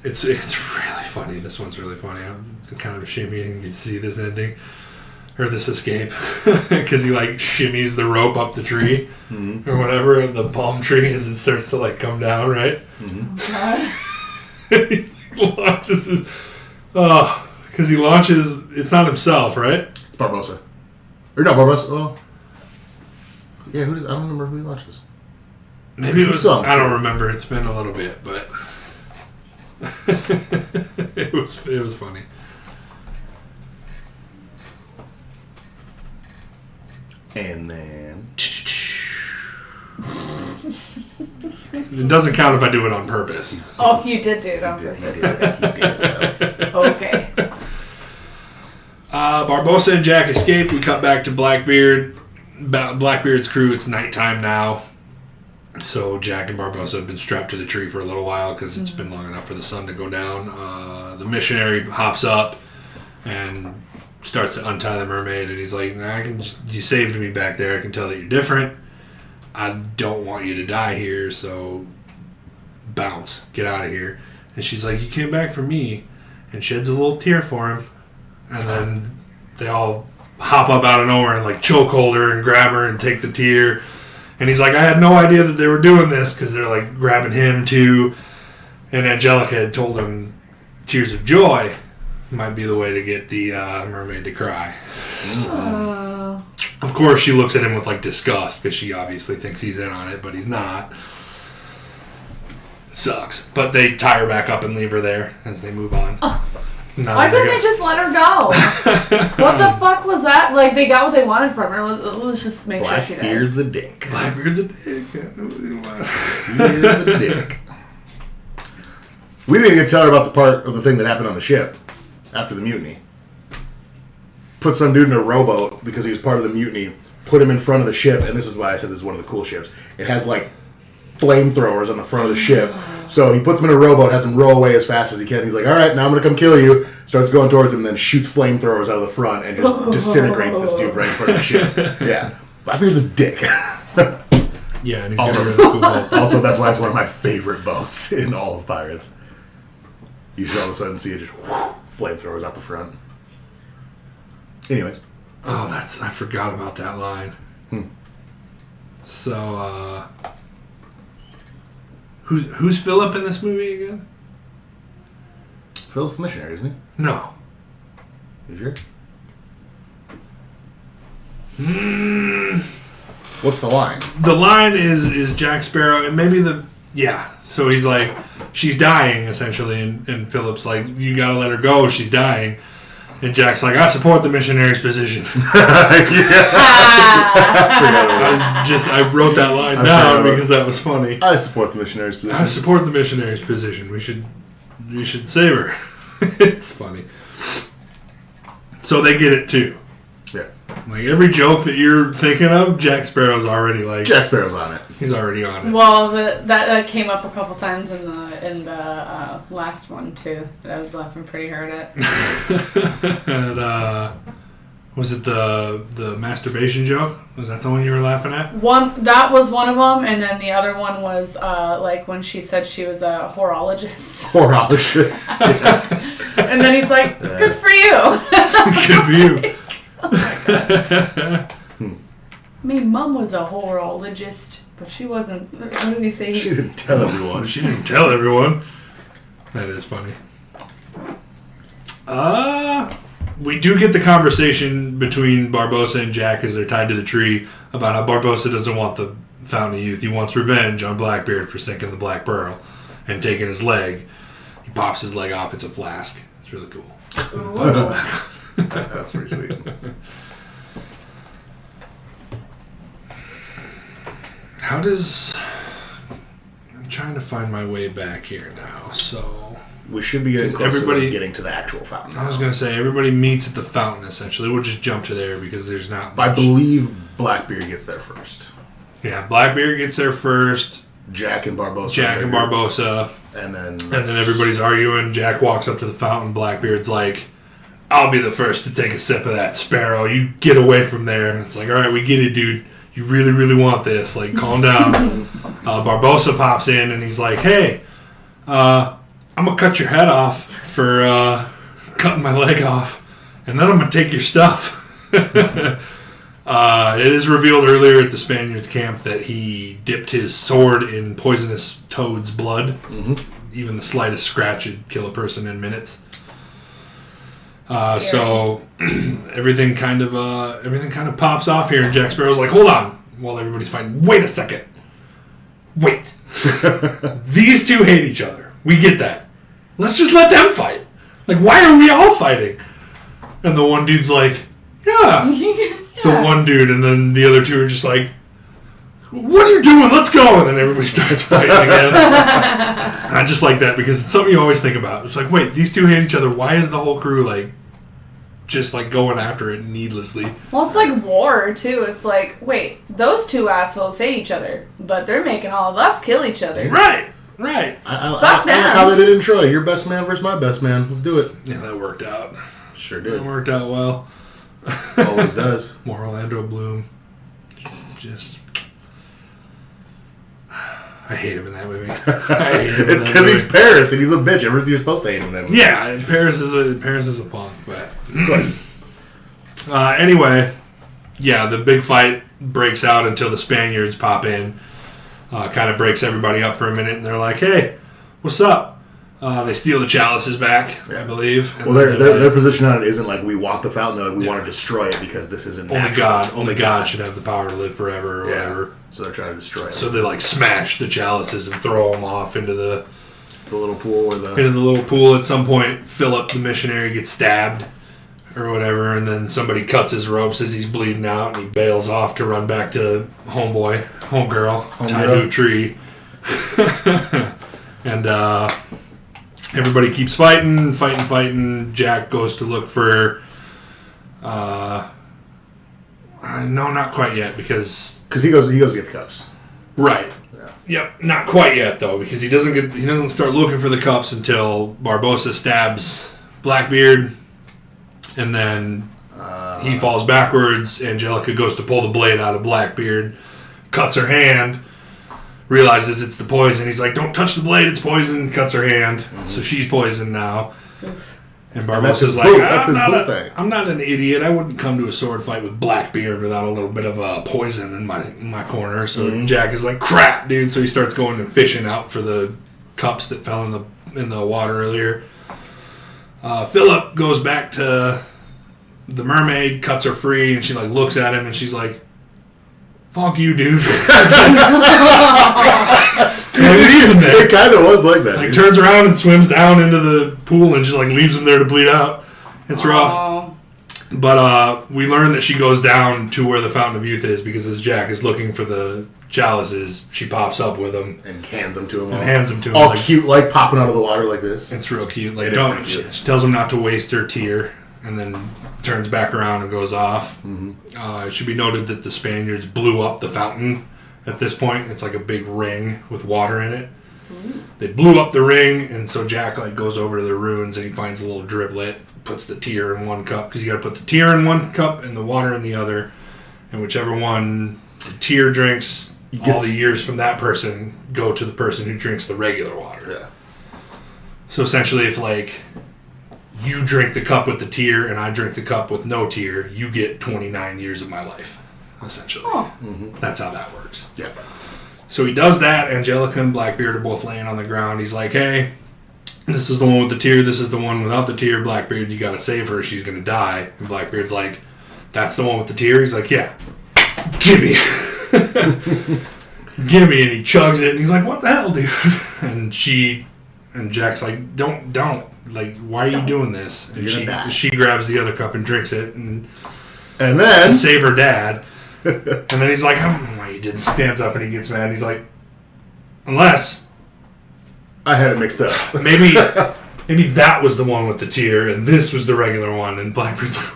It's really funny. This one's really funny. I'm kind of ashamed you didn't get to see this ending or this escape because he like shimmies the rope up the tree or whatever, the palm tree, as it starts to like come down, right? He launches his, because he launches. It's not himself, right? It's Barbossa. Or not Barbossa. Well, yeah. Who does? I don't remember who he launches. Maybe it was. I don't remember. It's been a little bit, but it was funny. And then it doesn't count if I do it on purpose. Oh, you did do it on purpose. Okay. Barbossa and Jack escape. We cut back to Blackbeard. Blackbeard's crew. It's nighttime now. So Jack and Barbossa have been strapped to the tree for a little while because it's been long enough for the sun to go down. The missionary hops up and starts to untie the mermaid, and he's like, you saved me back there. I can tell that you're different. I don't want you to die here, so bounce, get out of here. And she's like, you came back for me, and sheds a little tear for him. And then they all hop up out of nowhere and like chokehold her and grab her and take the tear. And he's like, I had no idea that they were doing this, because they're like grabbing him too. And Angelica had told him tears of joy might be the way to get the mermaid to cry. Of course, she looks at him with like disgust, because she obviously thinks he's in on it, but he's not. Sucks. But they tie her back up and leave her there as they move on. Why couldn't they just let her go? What the fuck was that? Like, they got what they wanted from her. Let's just make sure she does. Blackbeard's a dick. Blackbeard's a dick. He is a dick. We didn't even tell her about the part of the thing that happened on the ship after the mutiny. Put some dude in a rowboat because he was part of the mutiny. Put him in front of the ship, and this is why I said this is one of the cool ships. It has like flamethrowers on the front of the ship. So he puts him in a rowboat, has him row away as fast as he can. He's like, all right, now I'm going to come kill you. Starts going towards him, then shoots flamethrowers out of the front and just disintegrates this dude right in front of the ship. Yeah. Blackbeard's a dick. Yeah, and he's Also- got a really cool boat. Also, that's why it's one of my favorite boats in all of Pirates. You should all of a sudden see it just flamethrowers out the front. Anyways. Oh, I forgot about that line. So, who's Philip in this movie again? Philip's the missionary, isn't No. he? You sure? What's the line? The line is Jack Sparrow, and maybe so he's like, she's dying, essentially, and Philip's like, you gotta let her go, she's dying. And Jack's like, I support the missionary's position. I wrote that line down because that was funny. I support the missionary's position. I support the missionary's position. We should save her. It's funny. So they get it too. Yeah. Like every joke that you're thinking of, Jack Sparrow's already like. Jack Sparrow's on it. He's already on it. Well, that came up a couple times in the last one too. That I was laughing pretty hard at. And, was it the masturbation joke? Was that the one you were laughing at? That was one of them, and then the other one was like when she said she was a horologist. Horologist. Yeah. And then he's like, "Good for you." Good for you. Oh my God. I mean, Mom was a horologist, but she wasn't. What did he say? She didn't tell everyone. She didn't tell everyone. That is funny. We do get the conversation between Barbossa and Jack as they're tied to the tree about how Barbossa doesn't want the Fountain of Youth. He wants revenge on Blackbeard for sinking the Black Pearl and taking his leg. He pops his leg off. It's a flask. It's really cool. That's pretty sweet. How does... I'm trying to find my way back here now, so... We should be getting closer Everybody- to getting to the actual fountain. I was going to say, everybody meets at the fountain, essentially. We'll just jump to there because there's not much. I believe Blackbeard gets there first. Yeah, Blackbeard gets there first. Jack and Barbossa. Jack and Barbossa. And then Everybody's arguing. Jack walks up to the fountain. Blackbeard's like, I'll be the first to take a sip of that, Sparrow. You get away from there. It's like, all right, we get it, dude. You really, really want this. Like, calm down. Barbossa pops in, and he's like, hey, I'm going to cut your head off for cutting my leg off, and then I'm going to take your stuff. It is revealed earlier at the Spaniards' camp that he dipped his sword in poisonous toad's blood. Mm-hmm. Even the slightest scratch would kill a person in minutes. So everything kind of pops off here, and Jack Sparrow's like, hold on, while everybody's fighting. Wait a second. Wait. These two hate each other. We get that. Let's just let them fight. Like, why are we all fighting? And the one dude's like, yeah. The one dude, and then the other two are just like, what are you doing? Let's go. And then everybody starts fighting again. I just like that because it's something you always think about. It's like, wait, these two hate each other. Why is the whole crew like just like going after it needlessly? Well, it's like war too. It's like, wait, those two assholes hate each other, but they're making all of us kill each other. Right. I Fuck like them. how they did in Troy. Your best man versus my best man. Let's do it. Yeah, that worked out. Sure That did. worked out well. Always does. More Orlando Bloom. Just... I hate him in that movie. I hate him in It's that because movie. he's Paris and he's a bitch. Ever since you're supposed to hate him then. Yeah, and Paris is a punk, but anyway, yeah, the big fight breaks out until the Spaniards pop in. Kind of breaks everybody up for a minute, and they're like, "Hey, what's up?" They steal the chalices back, I believe. And Well, then their position on it isn't like we want the fountain. They're like we want to destroy it because this isn't natural. only God should have the power to live forever or whatever. So they're trying to destroy it. So they like smash the chalices and throw them off into the little pool or little pool. At some point, Philip the missionary gets stabbed or whatever, and then somebody cuts his ropes as he's bleeding out, and he bails off to run back to homegirl, tied to a tree. And everybody keeps fighting. Jack goes to look for... no, not quite yet, because he goes to get the cups. Right. Yeah. Yep, not quite yet though, because he doesn't start looking for the cups until Barbossa stabs Blackbeard, and then he falls backwards. Angelica goes to pull the blade out of Blackbeard, cuts her hand, realizes it's the poison. He's like, "Don't touch the blade, it's poison." Cuts her hand, so she's poisoned now. And Barbossa's like, I'm not an idiot. I wouldn't come to a sword fight with Blackbeard without a little bit of poison in my corner. So Jack is like, "Crap, dude!" So he starts going and fishing out for the cups that fell in the water earlier. Philip goes back to the mermaid, cuts her free, and she like looks at him and she's like, "Fuck you, dude." And leaves him there. It kind of was like that. Like turns around and swims down into the pool and just like leaves him there to bleed out. It's rough. But we learn that she goes down to where the Fountain of Youth is because as Jack is looking for the chalices, she pops up with them and hands them to him. All like, cute, like popping out of the water like this. It's real cute. Like she tells him not to waste her tear, and then turns back around and goes off. It should be noted that the Spaniards blew up the fountain. At this point, it's like a big ring with water in it. They blew up the ring, and so Jack like goes over to the ruins and he finds a little driblet, puts the tear in one cup because you got to put the tear in one cup and the water in the other, and whichever one the tear drinks, all the years from that person go to the person who drinks the regular water. Yeah. So essentially, if like you drink the cup with the tear and I drink the cup with no tear, you get 29 years of my life. Essentially. That's how that works. Yeah. So he does that. Angelica and Blackbeard are both laying on the ground. He's like, "Hey, this is the one with the tear. This is the one without the tear. Blackbeard, you gotta save her. She's gonna die." And Blackbeard's like, "That's the one with the tear?" He's like, "Yeah. Gimme." Gimme. And he chugs it. And he's like, "What the hell, dude?" And Jack's like, Don't. Like, why are you doing this? And she grabs the other cup and drinks it. And then to save her dad. And then he's like, "I don't know why you didn't." Stands up and he gets mad. He's like, "Unless I had it mixed up. maybe that was the one with the tear and this was the regular one." And Blackbeard's like,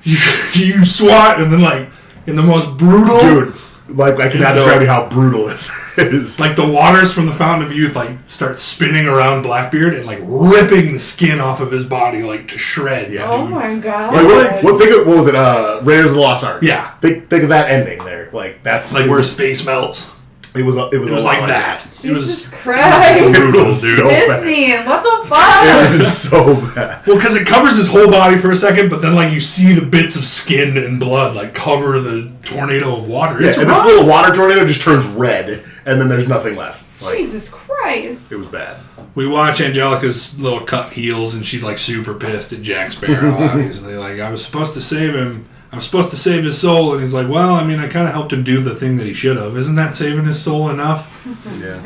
you swat, and then like in the most brutal, dude. Like I cannot describe you how brutal this is. Like the waters from the Fountain of Youth like start spinning around Blackbeard and like ripping the skin off of his body like to shreds. Yeah. Oh my god! What was it? Raiders of the Lost Ark. Yeah. Think of that ending there. Like that's like where his face melts. It was like that. Jesus Christ! Brutal, dude. So Disney, bad. what the fuck? It was so bad. Well, because it covers his whole body for a second, but then like you see the bits of skin and blood like cover the tornado of water. Yeah, it's and rough. this little water tornado just turns red, and then there's nothing left. Like, Jesus Christ! it was bad. We watch Angelica's little cut heels, and she's like super pissed at Jack Sparrow. Obviously, like I was supposed to save him. I was supposed to save his soul, and he's like, "Well, I mean, I kind of helped him do the thing that he should have. Isn't that saving his soul enough?" Yeah.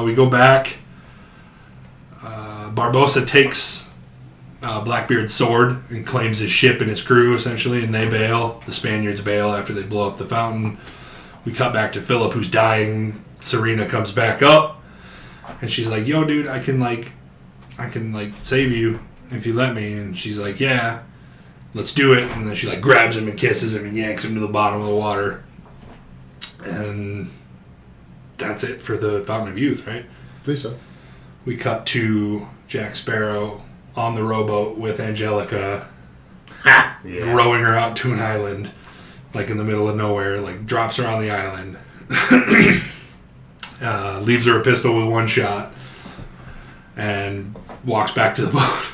We go back. Barbossa takes Blackbeard's sword and claims his ship and his crew, essentially, and they bail. The Spaniards bail after they blow up the fountain. We cut back to Philip, who's dying. Serena comes back up, and she's like, "Yo, dude, I can save you if you let me." And she's like, "Yeah, let's do it." And then she like grabs him and kisses him and yanks him to the bottom of the water. And that's it for the Fountain of Youth, right? I think so. We cut to Jack Sparrow on the rowboat with Angelica, rowing her out to an island, like in the middle of nowhere, like drops her on the island. leaves her a pistol with one shot, and walks back to the boat.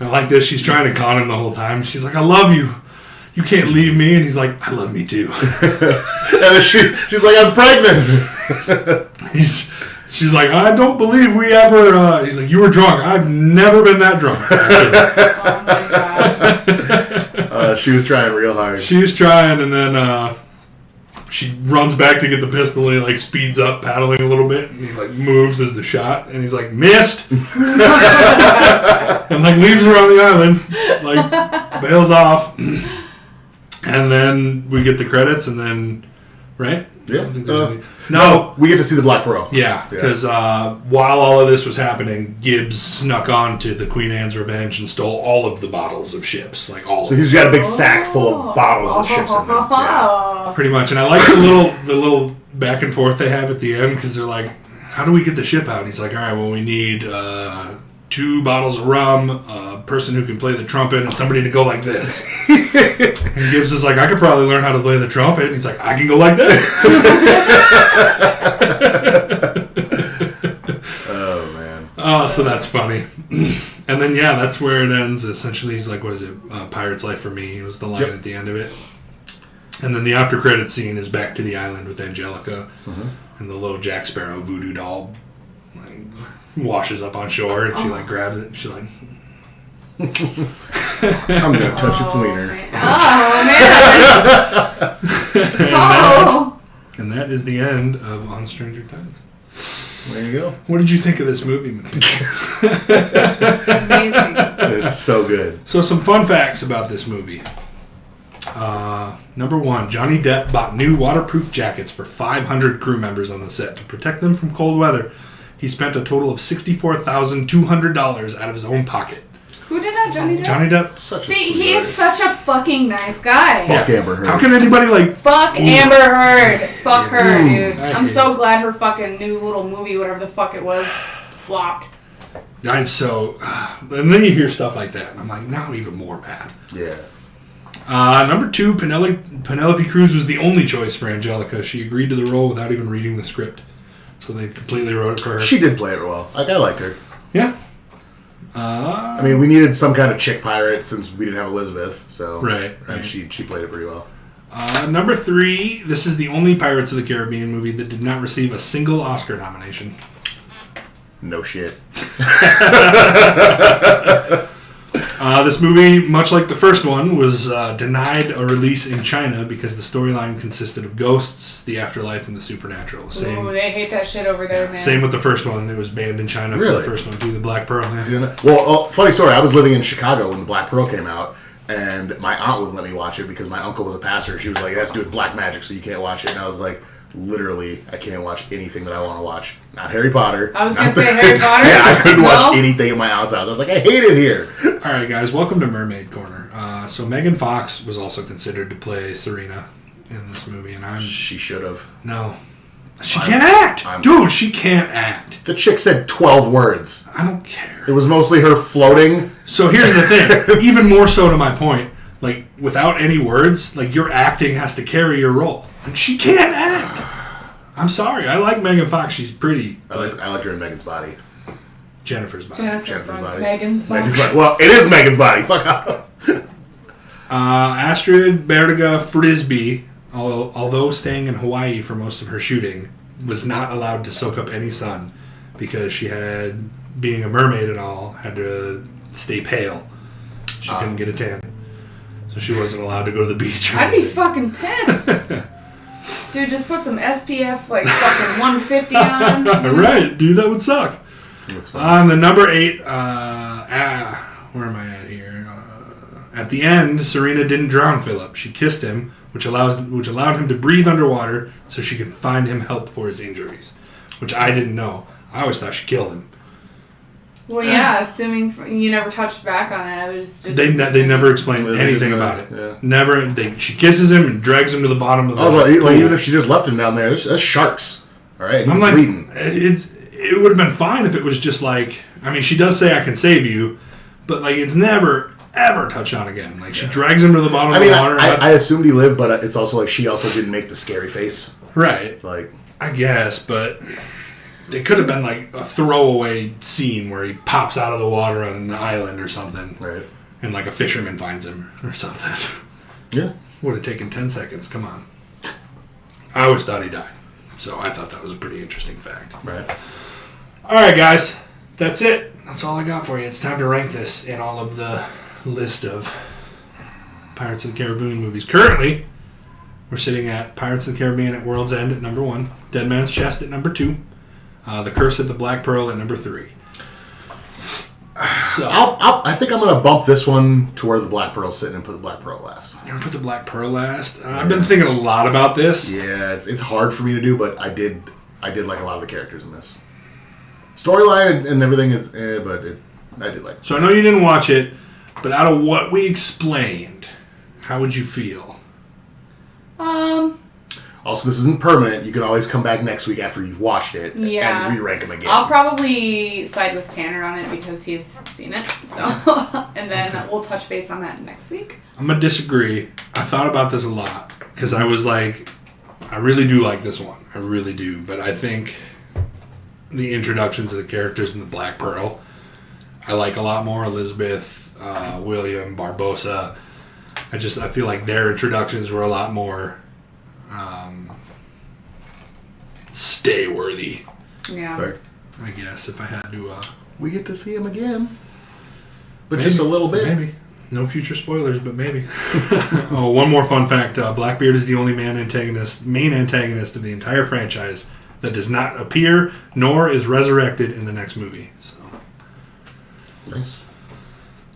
And like this, she's trying to con him the whole time. She's like, I love you. You can't leave me. And he's like, I love me too. And then she's like, I'm pregnant. She's like, I don't believe we ever... he's like, you were drunk. I've never been that drunk. Oh my god. She was trying real hard. She was trying, and then she runs back to get the pistol, and he like speeds up, paddling a little bit, and he like moves as the shot, and he's like, missed! And like leaves her on the island, like bails off. And then we get the credits, and then, right? Yeah. I don't think there's any... No. We get to see the Black Pearl. Yeah, because while all of this was happening, Gibbs snuck on to the Queen Anne's Revenge and stole all of the bottles of ships, like all. So of he's got a big sack full of bottles of ships in there. Yeah. pretty much. And I like the little back and forth they have at the end because they're like, "How do we get the ship out?" And he's like, "All right, well, we need 2 bottles of rum, a person who can play the trumpet, and somebody to go like this." And Gibbs is like, "I could probably learn how to play the trumpet." And he's like, "I can go like this." Oh man. So that's funny. And then that's where it ends. Essentially, he's like, "What is it? Pirate's Life for Me." It was the line at the end of it. And then the after credit scene is back to the island with Angelica and the little Jack Sparrow voodoo doll like, washes up on shore, and she like grabs it. And she's like, I'm gonna touch its wiener. Man. Oh man! Oh. And that is the end of On Stranger Tides. There you go. What did you think of this movie? Amazing. It's so good. So some fun facts about this movie. Number 1, Johnny Depp bought new waterproof jackets for 500 crew members on the set to protect them from cold weather. He spent a total of $64,200 out of his own pocket. Who did that, Johnny Depp? Johnny Depp? Such a See, sweetheart. he is such a fucking nice guy. Fuck Amber Heard. How can anybody like... Fuck Amber Heard. Fuck her, dude. I I'm hate so glad her fucking new little movie, whatever the fuck it was, flopped. I'm so... and then you hear stuff like that, and I'm like, now I'm even more mad. Yeah. Number 2, Penelope Cruz was the only choice for Angelica. She agreed to the role without even reading the script. So they completely wrote it for her. She did play it well. Like, I liked her. Yeah. I mean, we needed some kind of chick pirate since we didn't have Elizabeth, so Right. And she played it pretty well. Number 3, this is the only Pirates of the Caribbean movie that did not receive a single Oscar nomination. No shit. This movie, much like the first one, was denied a release in China because the storyline consisted of ghosts, the afterlife, and the supernatural. Ooh, they hate that shit over there, man. Same with the first one. It was banned in China for Really? the first one, too. The Black Pearl. Yeah. Well, funny story. I was living in Chicago when the Black Pearl came out, and my aunt wouldn't let me watch it because my uncle was a pastor. She was like, "It has to do with black magic, so you can't watch it." And I was like, literally, I can't watch anything that I want to watch. Not Harry Potter. I was going to say Harry Potter. Yeah, I couldn't No? watch anything in my aunt's house. I was like, I hate it here. All right, guys, welcome to Mermaid Corner. So Megan Fox was also considered to play Serena in this movie, and She should have. no. She can't act! Dude, she can't act. The chick said 12 words. I don't care. It was mostly her floating. So here's the thing. Even more so to my point, like, without any words, like, your acting has to carry your role. Like, she can't act. I'm sorry. I like Megan Fox. She's pretty. I like her in Megan's Body. Jennifer's body. Jennifer's body. body. Megan's body. Megan's Body. Well, it is Megan's Body. Fuck off. Astrid Bertiga Frisbee, although staying in Hawaii for most of her shooting, was not allowed to soak up any sun because she had, being a mermaid and all, had to stay pale. She couldn't get a tan. So she wasn't allowed to go to the beach. I'd be fucking pissed. Dude, just put some SPF, like, fucking 150 on. Right, dude, that would suck. That's fine. On the number 8, where am I at here? At the end, Serena didn't drown Philip. She kissed him, which allowed him to breathe underwater so she could find him help for his injuries, which I didn't know. I always thought she killed him. Well, yeah, assuming you never touched back on it. I was just... They never explained Well, they anything didn't, about it. yeah. Never. She kisses him and drags him to the bottom of the Also, pool. even if she just left him down there, that's sharks. All right, he's I'm like, bleeding. it would have been fine if it was just like, I mean, she does say I can save you, but like it's never ever touch on again. Like, she drags him to the bottom I mean, of the water. I assumed he lived, but it's also like she also didn't make the scary face. Right. Like, I guess, but it could have been like a throwaway scene where he pops out of the water on an island or something. right. And like a fisherman finds him or something. Yeah. Would have taken 10 seconds. Come on. I always thought he died. So I thought that was a pretty interesting fact. Right. All right, guys. That's it. That's all I got for you. It's time to rank this in all of the list of Pirates of the Caribbean movies. Currently, we're sitting at Pirates of the Caribbean at World's End at number 1. Dead Man's Chest at number 2. The Curse of the Black Pearl at number 3. So I think I'm gonna bump this one to where the Black Pearl's sitting and put the Black Pearl last. you're going to put the Black Pearl last? I've been thinking a lot about this. Yeah, it's hard for me to do, but I did like a lot of the characters in this. Storyline and everything is, I did like. So I know you didn't watch it, but out of what we explained, how would you feel? Also, this isn't permanent. You can always come back next week after you've watched it Yeah. and re-rank them again. I'll probably side with Tanner on it because he's seen it. So, and then we'll touch base on that next week. I'm going to disagree. I thought about this a lot because I was like, I really do like this one. I really do. But I think the introductions of the characters in the Black Pearl, I like a lot more. Elizabeth, William, Barbossa. I feel like their introductions were a lot more stay-worthy, Yeah. Fair. I guess, if I had to... We get to see him again, but maybe, just a little bit. Maybe. No future spoilers, but maybe. Oh, one more fun fact. Blackbeard is the only main antagonist of the entire franchise that does not appear nor is resurrected in the next movie. So, Nice.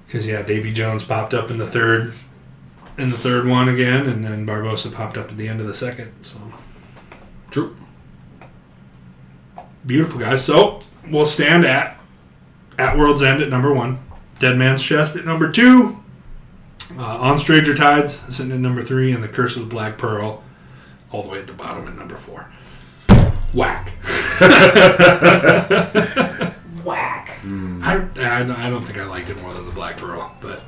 because Davy Jones popped up in the third one again, and then Barbossa popped up at the end of the second. So True. beautiful, guys. So we'll stand at World's End at number 1, Dead Man's Chest at number 2, On Stranger Tides sitting at number 3, and The Curse of the Black Pearl all the way at the bottom at number 4. Whack. Whack. I don't think I liked it more than the Black Pearl, but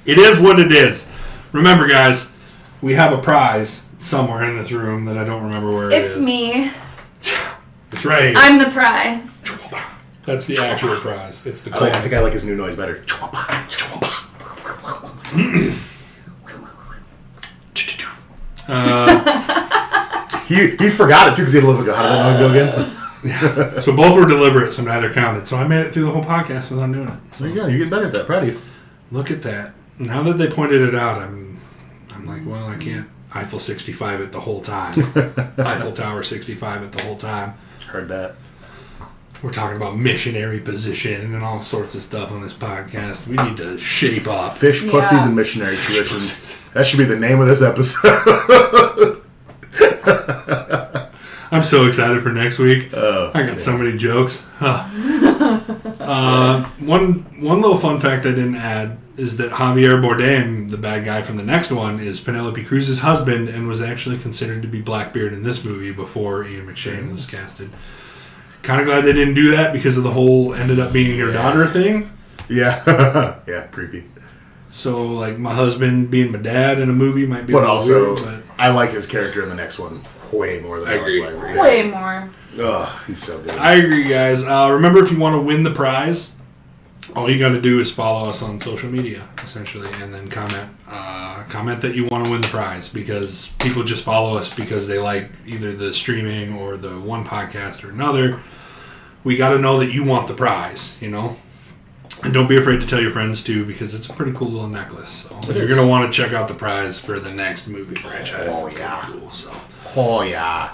it is what it is. Remember, guys, we have a prize somewhere in this room that I don't remember where it is. It's me. It's right here. I'm the prize. That's the actual prize. It's the I coin. think I like his new noise better. He forgot it too because he had a little bit ago. How did that noise go again? So both were deliberate, so neither counted. So I made it through the whole podcast without doing it. There you go. You're getting better at that. Proud of you. Look at that. Now that they pointed it out, I'm like, well, I can't Eiffel 65 it the whole time. Eiffel Tower 65 it the whole time. Heard that. We're talking about missionary position and all sorts of stuff on this podcast. We need to shape up. Fish pussies Yeah. and missionary traditions. That should be the name of this episode. I'm so excited for next week. Oh, I got so many jokes. One little fun fact I didn't add is that Javier Bardem, the bad guy from the next one, is Penelope Cruz's husband and was actually considered to be Blackbeard in this movie before Ian McShane was casted. Kind of glad they didn't do that because of the whole ended up being your daughter thing. Yeah. Yeah, creepy. So, like, my husband being my dad in a movie might be a But little also, weird, I like his character in the next one way more than I I agree. like Blackbeard. Way more. Ugh, he's so good. I agree, guys. Remember, if you want to win the prize, all you got to do is follow us on social media, essentially, and then comment that you want to win the prize, because people just follow us because they like either the streaming or the one podcast or another. We got to know that you want the prize, you know? And don't be afraid to tell your friends, too, because it's a pretty cool little necklace. So you're going to want to check out the prize for the next movie franchise. Oh, It's yeah. cool, so... Oh, yeah.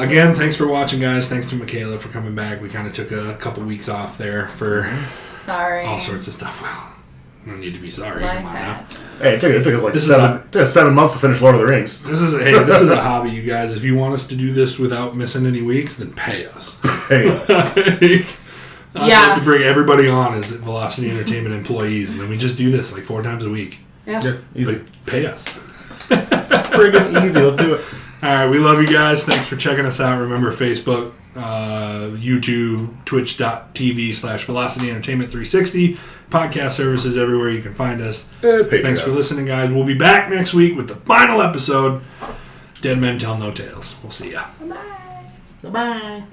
Again, thanks for watching, guys. Thanks to Michaela for coming back. We kind of took a couple weeks off there for Sorry. all sorts of stuff. Well, you don't need to be sorry. Life Come on now. happens. Hey, it took us like This is 7 months to finish Lord of the Rings. This is a hobby, you guys. If you want us to do this without missing any weeks, then pay us. Hey, I'd Yeah. love to bring everybody on as Velocity Entertainment employees, and then we just do this like 4 times a week. Yeah. yeah, easy. Like, pay us. Friggin' easy. Let's do it. All right, we love you guys. Thanks for checking us out. Remember Facebook, YouTube, twitch.tv/Velocity Entertainment 360. Podcast services everywhere you can find us. Thanks for listening, guys. We'll be back next week with the final episode. Dead Men Tell No Tales. We'll see ya. Bye. Bye-bye.